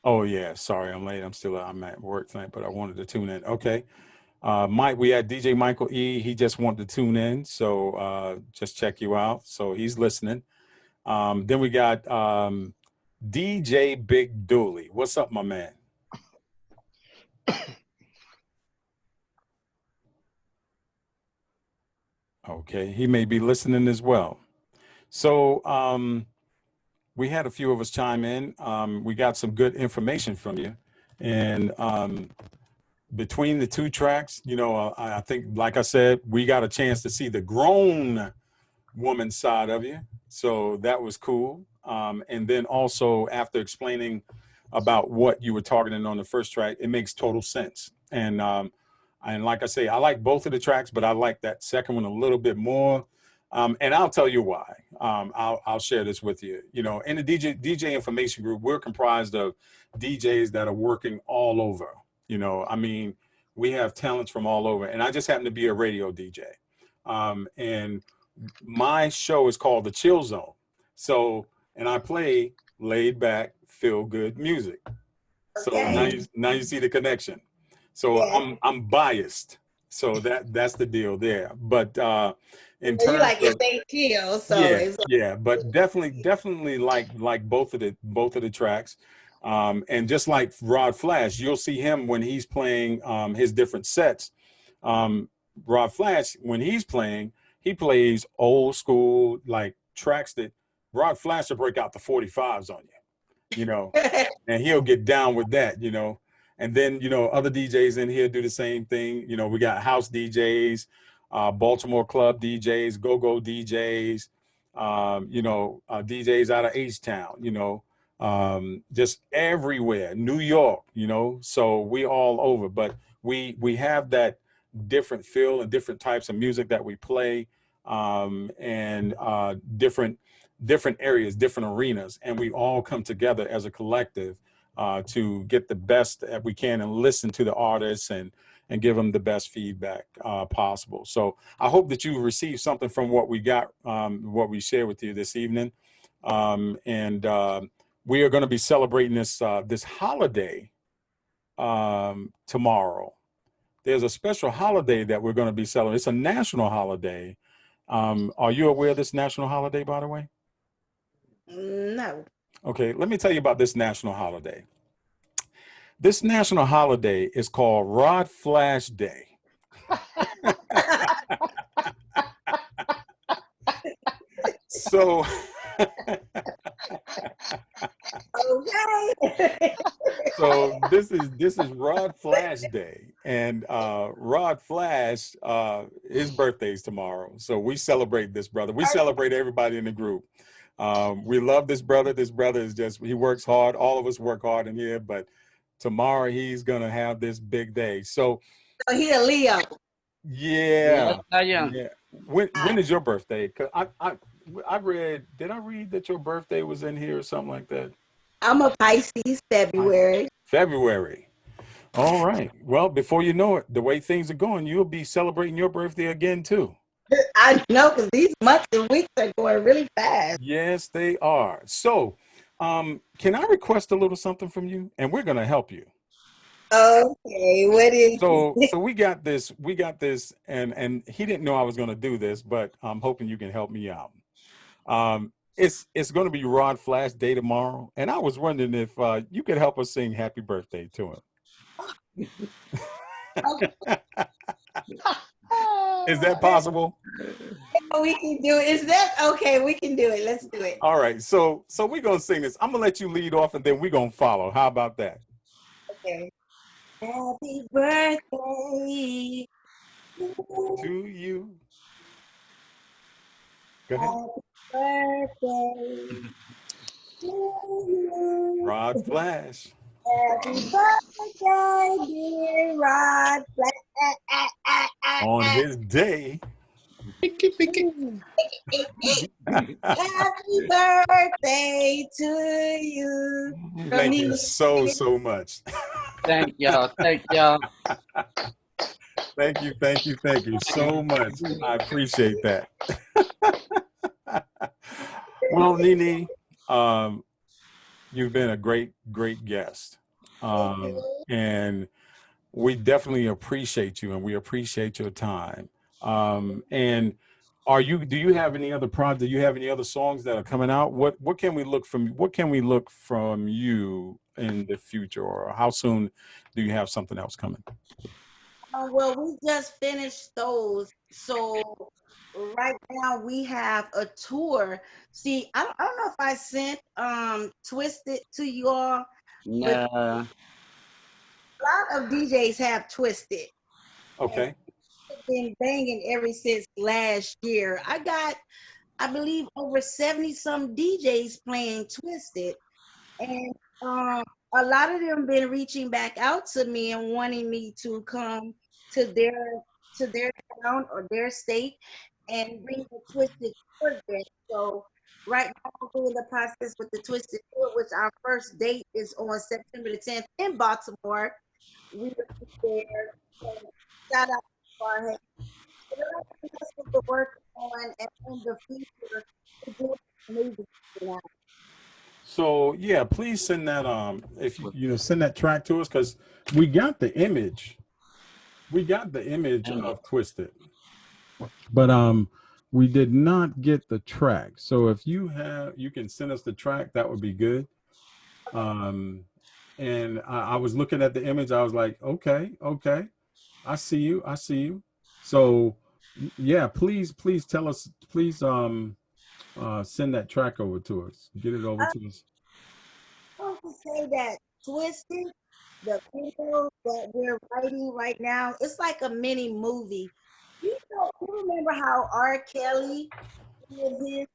Oh yeah, sorry, I'm late. I'm at work tonight, but I wanted to tune in. Okay. Mike, we had DJ Michael E. He just wanted to tune in, so just check you out. So he's listening. Then we got DJ Big Dooley. What's up, my man? Okay, he may be listening as well. So we had a few of us chime in. We got some good information from you, and between the two tracks, you know, I think, like I said, we got a chance to see the grown woman side of you. So that was cool. And then also after explaining about what you were targeting on the first track, it makes total sense. And like I say, I like both of the tracks, but I like that second one a little bit more. And I'll tell you why. I'll share this with you. You know, in the DJ information group, we're comprised of DJs that are working all over. You know, I mean, we have talents from all over, and I just happen to be a radio DJ. And my show is called the Chill Zone. So, and I play laid back, feel good music. So Okay. now you see the connection. So Yeah. I'm biased. So that's the deal there. But in You terms like of it, they chill, so yeah, it's yeah, but definitely like both of the tracks. And just like Rod Flash, you'll see him when he's playing his different sets. Um, Rod Flash, when he's playing, he plays old school like tracks that Rod Flash will break out the 45s on you know, like. and he'll get down with that, you know. And then, you know, other DJs in here do the same thing. You know, we got house DJs, Baltimore club DJs, go-go DJs, you know, DJs out of H-Town, you know, just everywhere, New York, you know, so we all over. But we have that different feel and different types of music that we play, and different areas, different arenas, and we all come together as a collective to get the best that we can and listen to the artists and give them the best feedback possible. So I hope that you received something from what we got, what we shared with you this evening, and we are going to be celebrating this holiday tomorrow. There's a special holiday that we're going to be celebrating. It's a national holiday. Are you aware of this national holiday, by the way? No. Okay, let me tell you about this national holiday. This national holiday is called Rod Flash Day. So, Okay. so this is Rod Flash Day, and Rod Flash, his birthday's tomorrow. So we celebrate this brother. We celebrate everybody in the group. We love this brother. This brother is he works hard. All of us work hard in here, but tomorrow he's gonna have this big day. So So he a Leo. Yes, yeah, I am. yeah. When is your birthday? 'Cause I read. Did I read that your birthday was in here or something like that? I'm a Pisces, February. February. All right. Well, before you know it, the way things are going, you'll be celebrating your birthday again too. I know because these months and weeks are going really fast. Yes, they are. So, can I request a little something from you? And we're gonna help you. Okay, what is So we got this, and he didn't know I was gonna do this, but I'm hoping you can help me out. It's gonna be Rod Flash Day tomorrow, and I was wondering if you could help us sing Happy Birthday to him. Is that possible? we can do it? Is that okay? We can do it. Let's do it. All right. So we're gonna sing this. I'm gonna let you lead off, and then we're gonna follow. How about that? Okay. Happy birthday To you. Go ahead. Happy birthday to you. Rod Flash. Happy birthday, dear Rod. On his day. Happy birthday to you. Thank you so much. Thank y'all. Thank y'all. Thank you so much. I appreciate that. Well, Nene, you've been a great guest. And we definitely appreciate you, and we appreciate your time. And do you have any other projects? Do you have any other songs that are coming out? What can we look from you in the future, or how soon do you have something else coming? Well, we just finished those. So right now we have a tour. See, I don't know if I sent Twisted to you all, but Nah, a lot of DJs have Twisted. And Okay. it's been banging ever since last year. I got, I believe, over 70 some DJs playing Twisted. And um, a lot of them been reaching back out to me and wanting me to come to their town or their state and bring the Twisted Tour there. So right now we're doing the process with the Twisted Tour, which our first date is on September the 10th in Baltimore. We will be there. So shout out to our so that's what we're working on, and in the future, we're doing movies now. So yeah, please send that if you know send that track to us because we got the image. We got the image dang it. of Twisted, but we did not get the track. So if you can send us the track, that would be good. Um and I was looking at the image, I was like, okay, okay. I see you. I see you. So yeah, please tell us, please send that track over to us. Get it over to us. I want to say that Twisted, the video that we're writing right now, it's like a mini movie. You remember how R. Kelly did his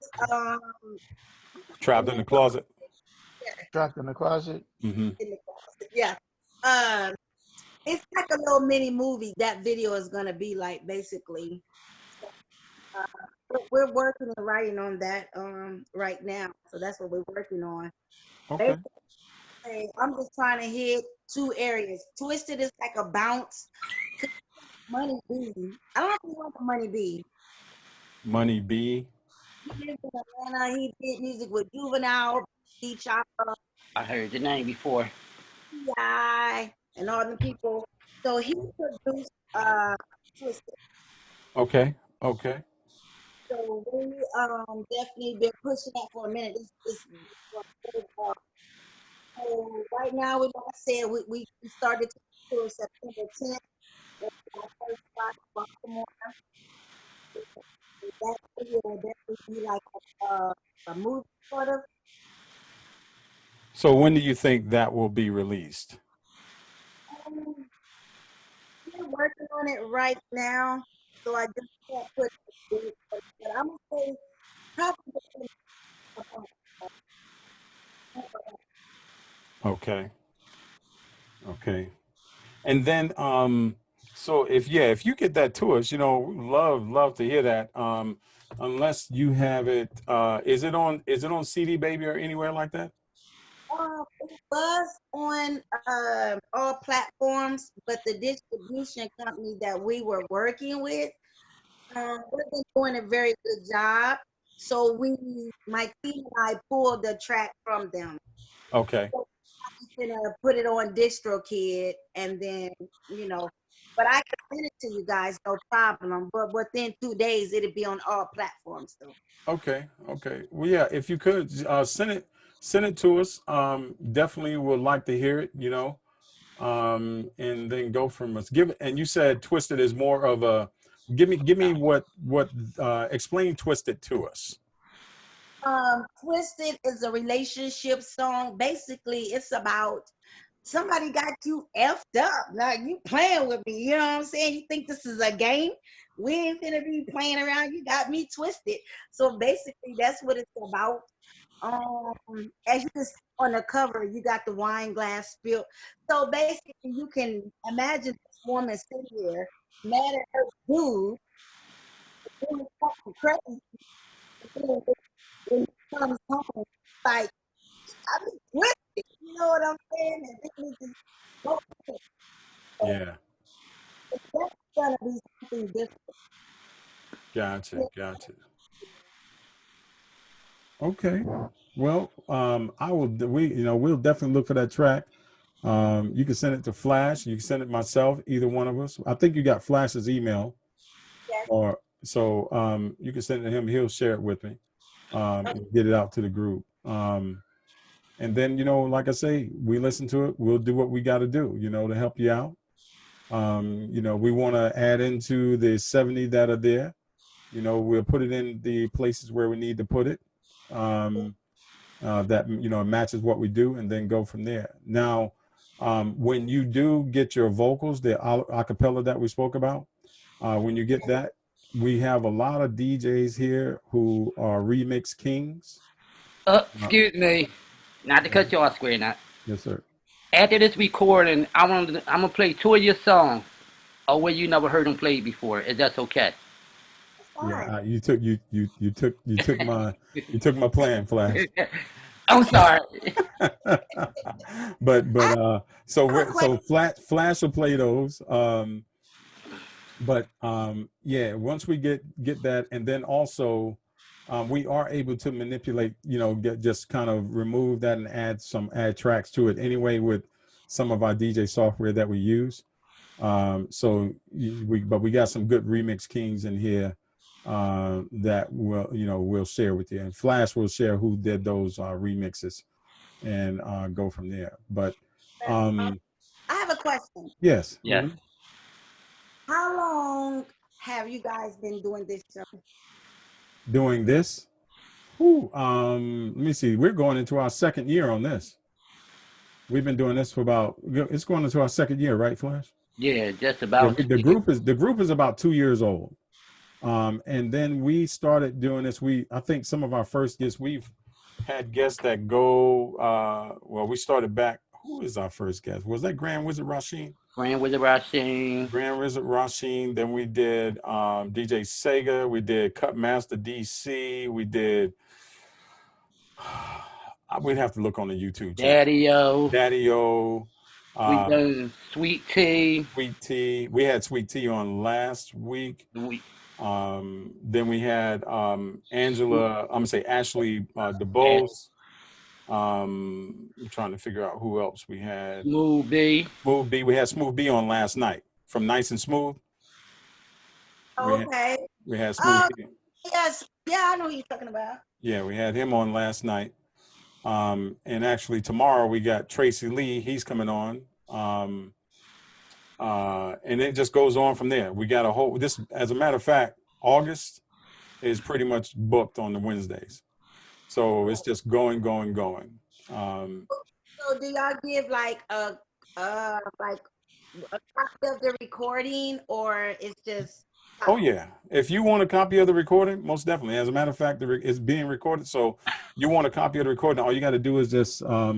Trapped in the closet. Trapped in the closet. Hmm. in the closet? Yeah. Um, it's like a little mini movie. That video is gonna be like basically. Uh, we're working and writing on that right now, so that's what we're working on. Okay. Basically, I'm just trying to hit two areas. Twisted is like a bounce. Money B. I don't know if you know the Money B. Money B. He lives in Atlanta. He did music with Juvenile, D Chopper, I heard the name before. T.I., and all the people. So he produced Twisted. Okay. Okay. So we definitely been pushing that for a minute. So right now, like I said, we started to tour September 10th. That's our first spot in Baltimore. That video will definitely be like a movie sort of. So when do you think that will be released? Um, we're working on it right now, so I just can't put a date, but I'm gonna say probably within a month. Okay. Okay. And then so if you get that to us, we love to hear that. Unless you have it is it on CD Baby or anywhere like that? It was on all platforms, but the distribution company that we were working with wasn't doing a very good job. So my team and I pulled the track from them. Okay. So I'm gonna put it on DistroKid, and then you know, but I can send it to you guys, no problem. But within 2 days, it'll be on all platforms, though. Okay. Okay. Well, yeah, if you could send it to us. Definitely would like to hear it, and then go from us. And you said Twisted is more of a give me what explain Twisted to us. Twisted is a relationship song. Basically, it's about somebody got you effed up. Like you playing with me. You know what I'm saying? You think this is a game? We ain't gonna be playing around. You got me twisted. So basically, that's what it's about. As you can see on the cover, you got the wine glass spilled. So basically, you can imagine this woman sitting here mad at her dude, doing something crazy. And then when he comes home, like I be twisted. You know what I'm saying? And then we just go. So Yeah. that's gonna be something different. Gotcha. Gotcha. Okay. Well, I will. We'll definitely look for that track. You can send it to Flash. You can send it myself. Either one of us. I think you got Flash's email, Yes. or so you can send it to him. He'll share it with me. And get it out to the group. And then like I say, we listen to it. We'll do what we got to do. To help you out. You know, we want to add into the 70 that are there. You know, we'll put it in the places where we need to put it. That, you know, matches what we do, and then go from there. Now, when you do get your vocals, the acapella that we spoke about, when you get that, we have a lot of DJs here who are remix kings. Excuse me, not to cut you off, Square Nut. Yes, sir. After this recording, I'm gonna play two of your songs, or where you never heard them played before. Is that okay? Yeah, you took my plan, Flash. I'm sorry. So Flash will play those. Yeah, once we get that, and then also we are able to manipulate, you know, just kind of remove that and add tracks to it anyway with some of our DJ software that we use. But we got some good remix kings in here that we'll share with you, and Flash will share who did those remixes, and go from there. But I have a question. yes. Yes. Mm-hmm. How long have you guys been doing this show? Doing this, let me see, we're going into our second year on this. We've been doing this for it's going into our second year, right, Flash? Yeah, just about. The group is about 2 years old. And then we started doing this. I think some of our first guests, we've had guests that go, we started back. Who is our first guest? Was that Grand Wizard Rasheen? Grand Wizard Rasheen. Grand Wizard Rasheen. Then we did DJ Sega. We did Cutmaster DC. We did, we'd have to look on the YouTube channel. Daddy-O. We done Sweet Tea. Sweet Tea. We had Sweet Tea on last week. Then we had Ashley DeBose. I'm trying to figure out who else we had. Smooth B. We had Smooth B on last night from Nice and Smooth. Okay. We had Smooth B. Yes. Yeah, I know who you're talking about. Yeah, we had him on last night. And actually tomorrow we got Tracy Lee. He's coming on. And it just goes on from there. We got as a matter of fact, August is pretty much booked on the Wednesdays. So it's just going. So do y'all give like a copy of the recording, or it's just? Oh yeah, if you want a copy of the recording, most definitely. As a matter of fact, it's being recorded. So you want a copy of the recording, all you got to do is just I'll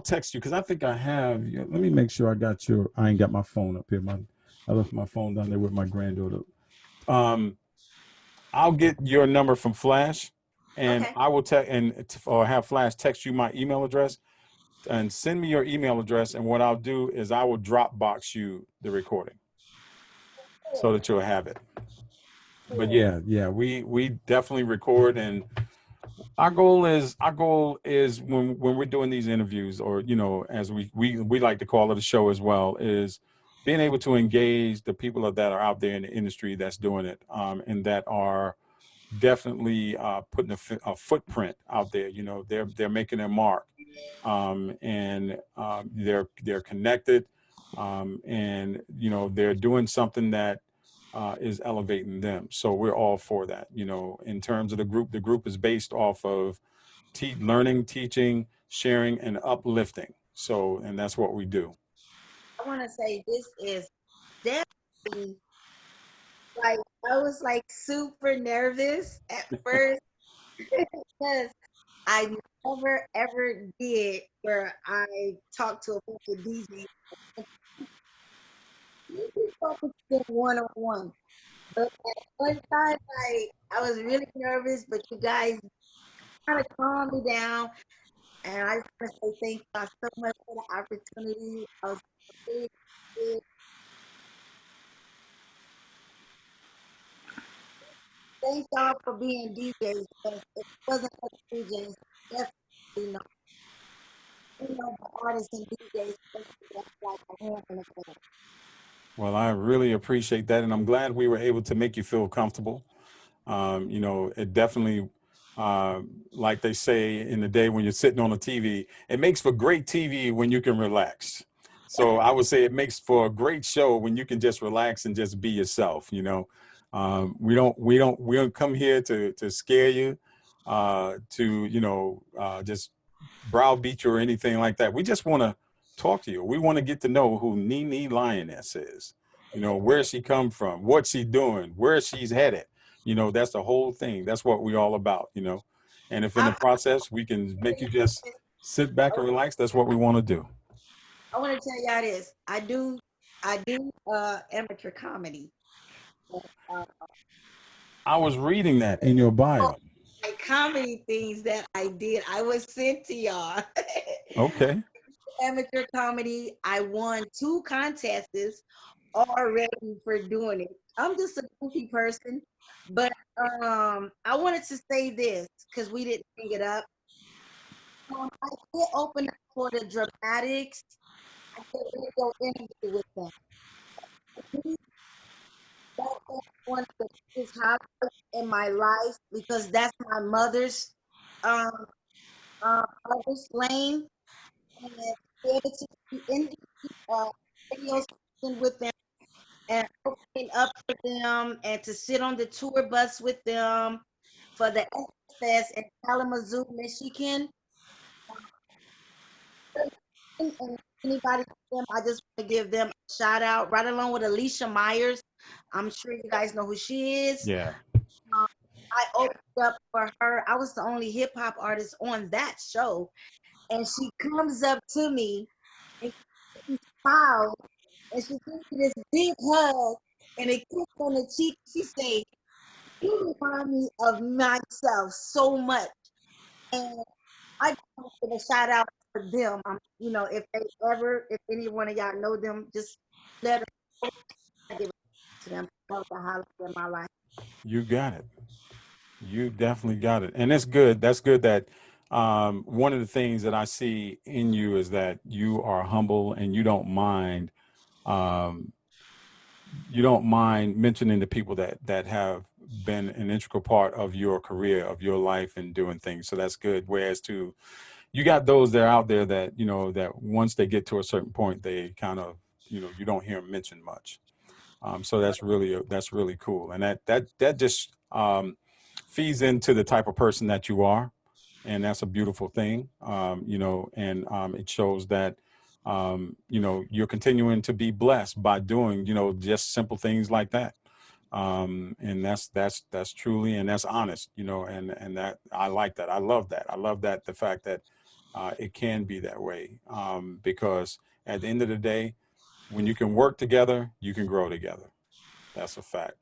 text you, because I think I have. Let me make sure I got I ain't got my phone up here. I left my phone down there with my granddaughter. I'll get your number from Flash, and okay. I will or have Flash text you my email address, and send me your email address. And what I'll do is I will Dropbox you the recording, so that you'll have it. But yeah, we definitely record, and our goal is when we're doing these interviews, or as we like to call it a show as well, is being able to engage the people that are out there in the industry that's doing it, and that are definitely putting a footprint out there. They're making their mark, and they're connected, and they're doing something that is elevating them. So we're all for that. In terms of the group is based off of learning, teaching, sharing, and uplifting. So, and that's what we do. I want to say this is definitely, like, I was like super nervous at first because I never ever did where I talked to a bunch of DJs. One-on-one. But at one time, I was really nervous, but you guys kind of calmed me down. And I just want to say thank y'all so much for the opportunity. I was really, really, thank y'all for being DJs. Because if it wasn't for the DJs, definitely not. The artists and DJs, that's like a hand in the glove. Well, I really appreciate that, and I'm glad we were able to make you feel comfortable. It definitely, like they say in the day when you're sitting on a TV, it makes for great TV when you can relax. So I would say it makes for a great show when you can just relax and just be yourself. You know, we don't come here to scare you, to just browbeat you or anything like that. We just want to talk to you. We want to get to know who Nene Lioness is. You know, where she come from, what she doing, where she's headed. You know, that's the whole thing. That's what we all about. You know, and if in the I, process we can make you just sit back and relax, that's what we want to do. I want to tell y'all this. I do amateur comedy. Uh, I was reading that in your bio. like comedy things that I did, I was sent to y'all. Okay. Amateur comedy. I won 2 contests already for doing it. I'm just a goofy person, but I wanted to say this because we didn't bring it up. I did open up for the Dramatics. I did a radio interview with them. That was one of the biggest highlights in my life because that's my mother's um, artist lane, and to be able to be in the radio station with them and opening up for them and to sit on the tour bus with them for the Fest in Kalamazoo, Michigan. And anybody, them, I just want to give them a shout out right along with Alicia Myers. I'm sure you guys know who she is. Yeah. Um, I opened up for her. I was the only hip hop artist on that show, and she comes up to me and she smiles and she gives me this big hug and a kiss on the cheek. She say, "You remind me of myself so much," and I just want to give a shout out for them. If they ever, if any one of y'all know them, just let them know. I give it to them. That was the highlight of my life. You got it. You definitely got it. And it's good. That's good that one of the things that I see in you is that you are humble and um, you don't mind mentioning the people that have been an integral part of your career, of your life and doing things. So that's good. Whereas to you got those that are out there that, that once they get to a certain point, they kind of, you don't hear them mentioned much. So that's really cool, and that just feeds into the type of person that you are, and that's a beautiful thing. And it shows that you're continuing to be blessed by doing just simple things like that. And that's truly and that's honest, and that I like that. I love that. I love that the fact that it can be that way because at the end of the day, when you can work together, you can grow together. That's a fact.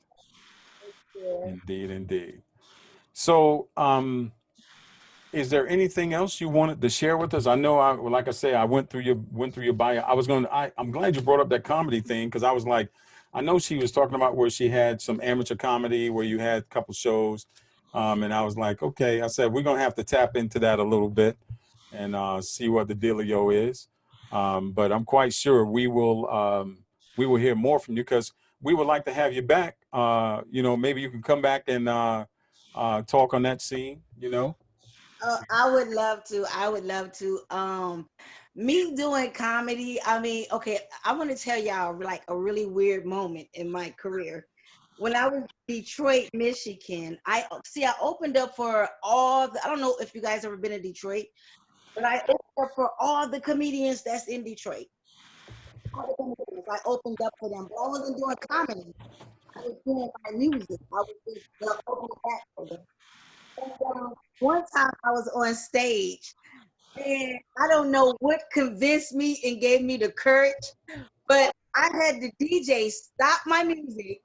Yeah. Indeed, indeed. So, is there anything else you wanted to share with us? I know like I say, I went through your bio. I'm glad you brought up that comedy thing because I was like, I know she was talking about where she had some amateur comedy where you had a couple shows. And I was like, okay, I said, we're going to have to tap into that a little bit and see what the dealio is. But I'm quite sure we will hear more from you because we would like to have you back. Maybe you can come back and talk on that scene. Oh, I would love to. I would love to. Me doing comedy. I mean, okay, I want to tell y'all like a really weird moment in my career. When I was in Detroit, Michigan, I opened up for I don't know if you guys ever been in Detroit, but I opened up for all the comedians that's in Detroit. All the comedians, I opened up for them, but I wasn't doing comedy. I was doing my music. I was just opening back for them. And one time I was on stage, and I don't know what convinced me and gave me the courage, but I had the DJ stop my music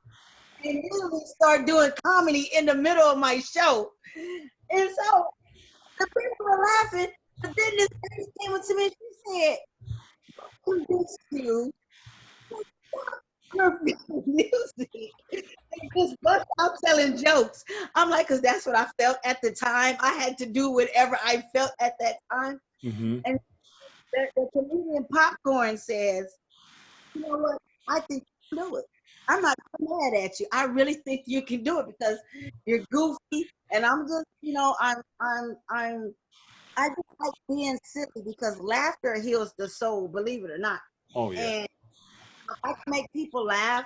and literally start doing comedy in the middle of my show. And so the people were laughing, but then this lady came up to me and she said, "Convince you your music." And just bust out telling jokes. I'm like, because that's what I felt at the time. I had to do whatever I felt at that time. Mm-hmm. And the comedian Popcorn says, "You know what? I think you can do it. I'm not mad at you. I really think you can do it because you're goofy, and I'm just, I just like being silly because laughter heals the soul. Believe it or not." Oh yeah. And if I can make people laugh,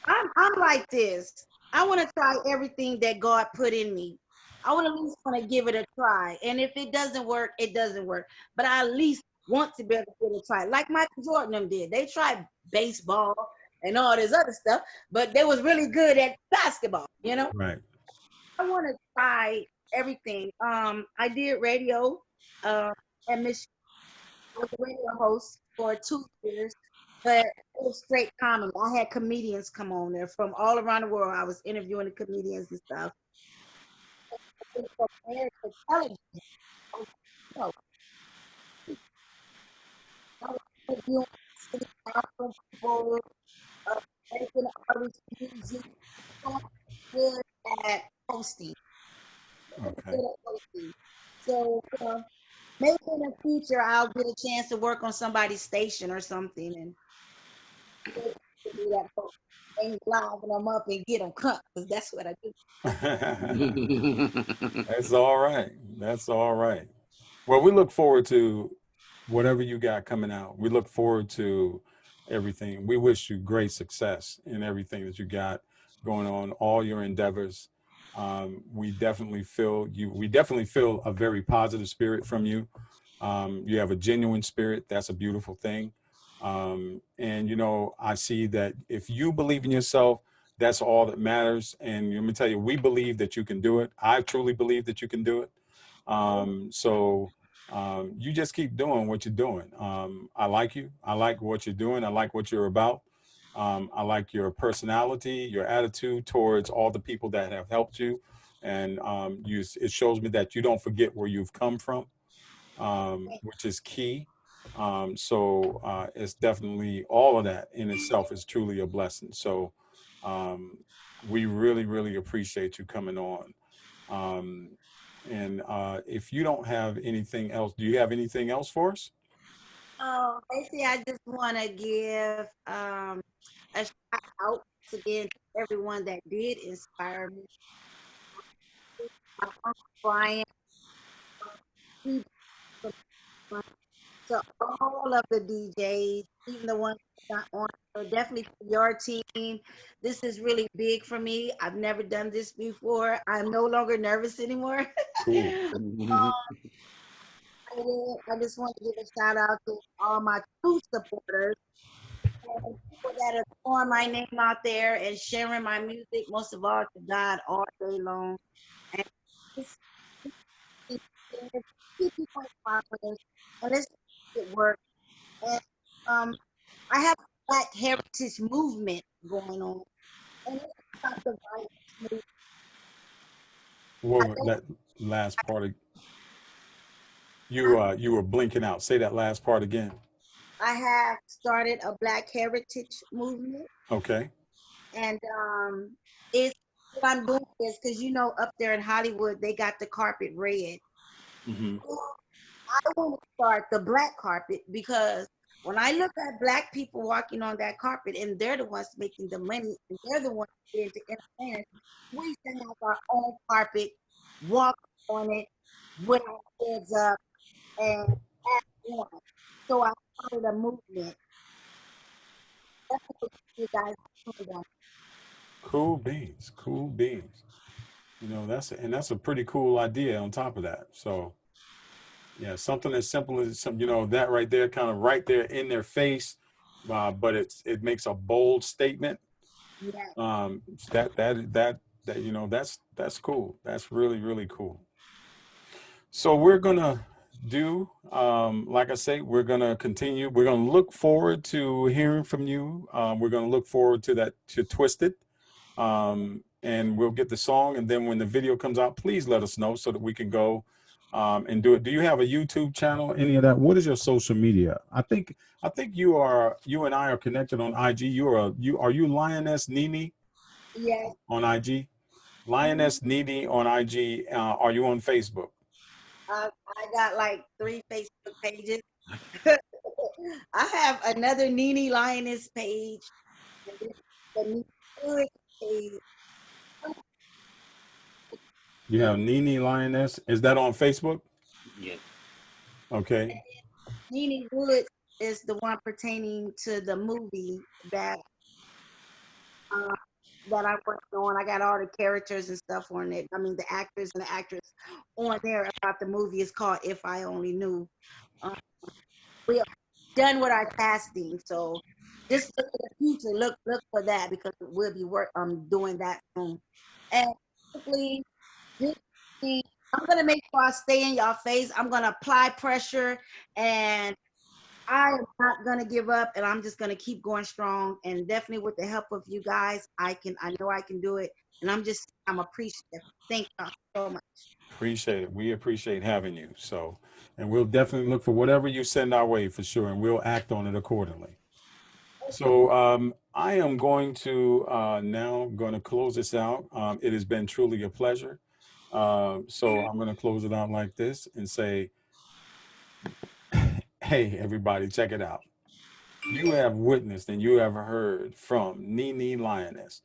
I'm like this. I want to try everything that God put in me. I want at least want to give it a try. And if it doesn't work, it doesn't work. But I at least want to be able to give it a try. Like Michael Jordan them did. They tried baseball and all this other stuff, but they was really good at basketball, you know? Right. I want to try everything. I did radio at Michigan. I was a radio host for 2 years, but it was straight comedy. I had comedians come on there from all around the world. I was interviewing the comedians and stuff. And from there to television, I was, you know, I was interviewing city council people, making artists, music. So I'm good at hosting. I'm Okay. good at hosting. So, maybe in the future I'll get a chance to work on somebody's station or something and do that for and liven them up and get them cut because that's what I do. That's all right. That's all right. Well, we look forward to whatever you got coming out. We look forward to everything. We wish you great success in everything that you got going on, all your endeavors. We definitely feel you. We definitely feel a very positive spirit from you. You have a genuine spirit. That's a beautiful thing. And you know, I see that if you believe in yourself, that's all that matters. And let me tell you, we believe that you can do it. I truly believe that you can do it. So you just keep doing what you're doing. I like you. I like what you're doing. I like what you're about. I like your personality, your attitude towards all the people that have helped you, and it shows me that you don't forget where you've come from, which is key. It's definitely all of that in itself is truly a blessing. So um, we really, really appreciate you coming on. Um, and if you don't have anything else, do you have anything else for us? Basically, I just want to give a shout out again to everyone that did inspire me. My Uncle Brian, he to all of the DJs, even the ones that are not on. So definitely to your team. This is really big for me. I've never done this before. I'm no longer nervous anymore. Cool. I just want to give a shout out to all my true supporters and people that are throwing my name out there and sharing my music, most of all to God all day long. And just keep people confidence and let's make it work. And um, I have a Black Heritage Movement going on, and it's about the violence movement. I Well, think that last part of you were blinking out. Say that last part again. I have started a Black Heritage Movement, Okay. and it's what I'm doing is because up there in Hollywood they got the carpet red. Hmm. I want to start the black carpet because when I look at black people walking on that carpet and they're the ones making the money and they're the ones getting to entertain, we should have our own carpet, walk on it with our heads up and act one. So I started a movement. That's what you guys are doing. Cool beans. Cool beans. You know, that's a pretty cool idea on top of that. So yeah, something as simple as that right there, kind of right there in their face, but it makes a bold statement. Yeah. Um, that that's cool. That's really really cool. So we're gonna do, like I say, we're gonna continue. We're gonna look forward to hearing from you. We're gonna look forward to that to Twisted, and we'll get the song. And then when the video comes out, please let us know so that we can go and do it. Do you have a YouTube channel? Any of that? What is your social media? I think you and I are connected on IG. Are you Lioness Nene Yes. on IG? Lioness Nene on IG. Are you on Facebook? I got like 3 Facebook pages. I have another Nene Lioness page and then the Nene Hood page. You have Nene Lioness. Is that on Facebook? Yeah. Okay. Nene Woods is the one pertaining to the movie uh, that I worked on. I got all the characters and stuff on it. I mean, the actors and the actress on there about the movie. It's called If I Only Knew. Um, we have done with our casting, so just look for the future. Look for that because we'll be doing that soon. And basically, this I'm gonna make sure I stay in y'all face. I'm gonna apply pressure, and I am not gonna give up, and I'm just gonna keep going strong. And definitely with the help of you guys, I can. I know I can do it, and I'm appreciative. Thank y'all so much. Appreciate it. We appreciate having you. So, and we'll definitely look for whatever you send our way for sure, and we'll act on it accordingly. So I am going to now going to close this out. It has been truly a pleasure. So I'm going to close it out like this and say, hey, everybody, check it out. You have witnessed and you have heard from Nene Lioness.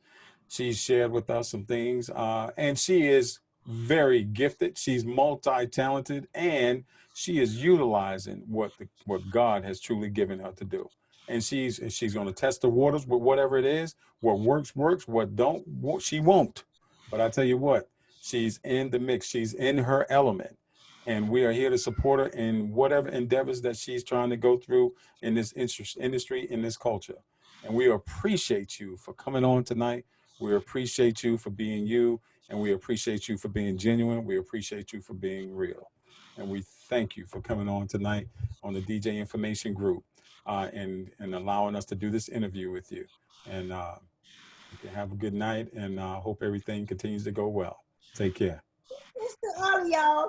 She's shared with us some things, and she is very gifted. She's multi-talented, and she is utilizing what God has truly given her to do. And she's going to test the waters with whatever it is. What works works. What don't, she won't. But I tell you what, she's in the mix. She's in her element, and we are here to support her in whatever endeavors that she's trying to go through in this industry, in this culture. And we appreciate you for coming on tonight. We appreciate you for being you, and we appreciate you for being genuine. We appreciate you for being real. And we thank you for coming on tonight on the DJ Information Group, and allowing us to do this interview with you. And you can have a good night, and hope everything continues to go well. Take care. It's to all of y'all.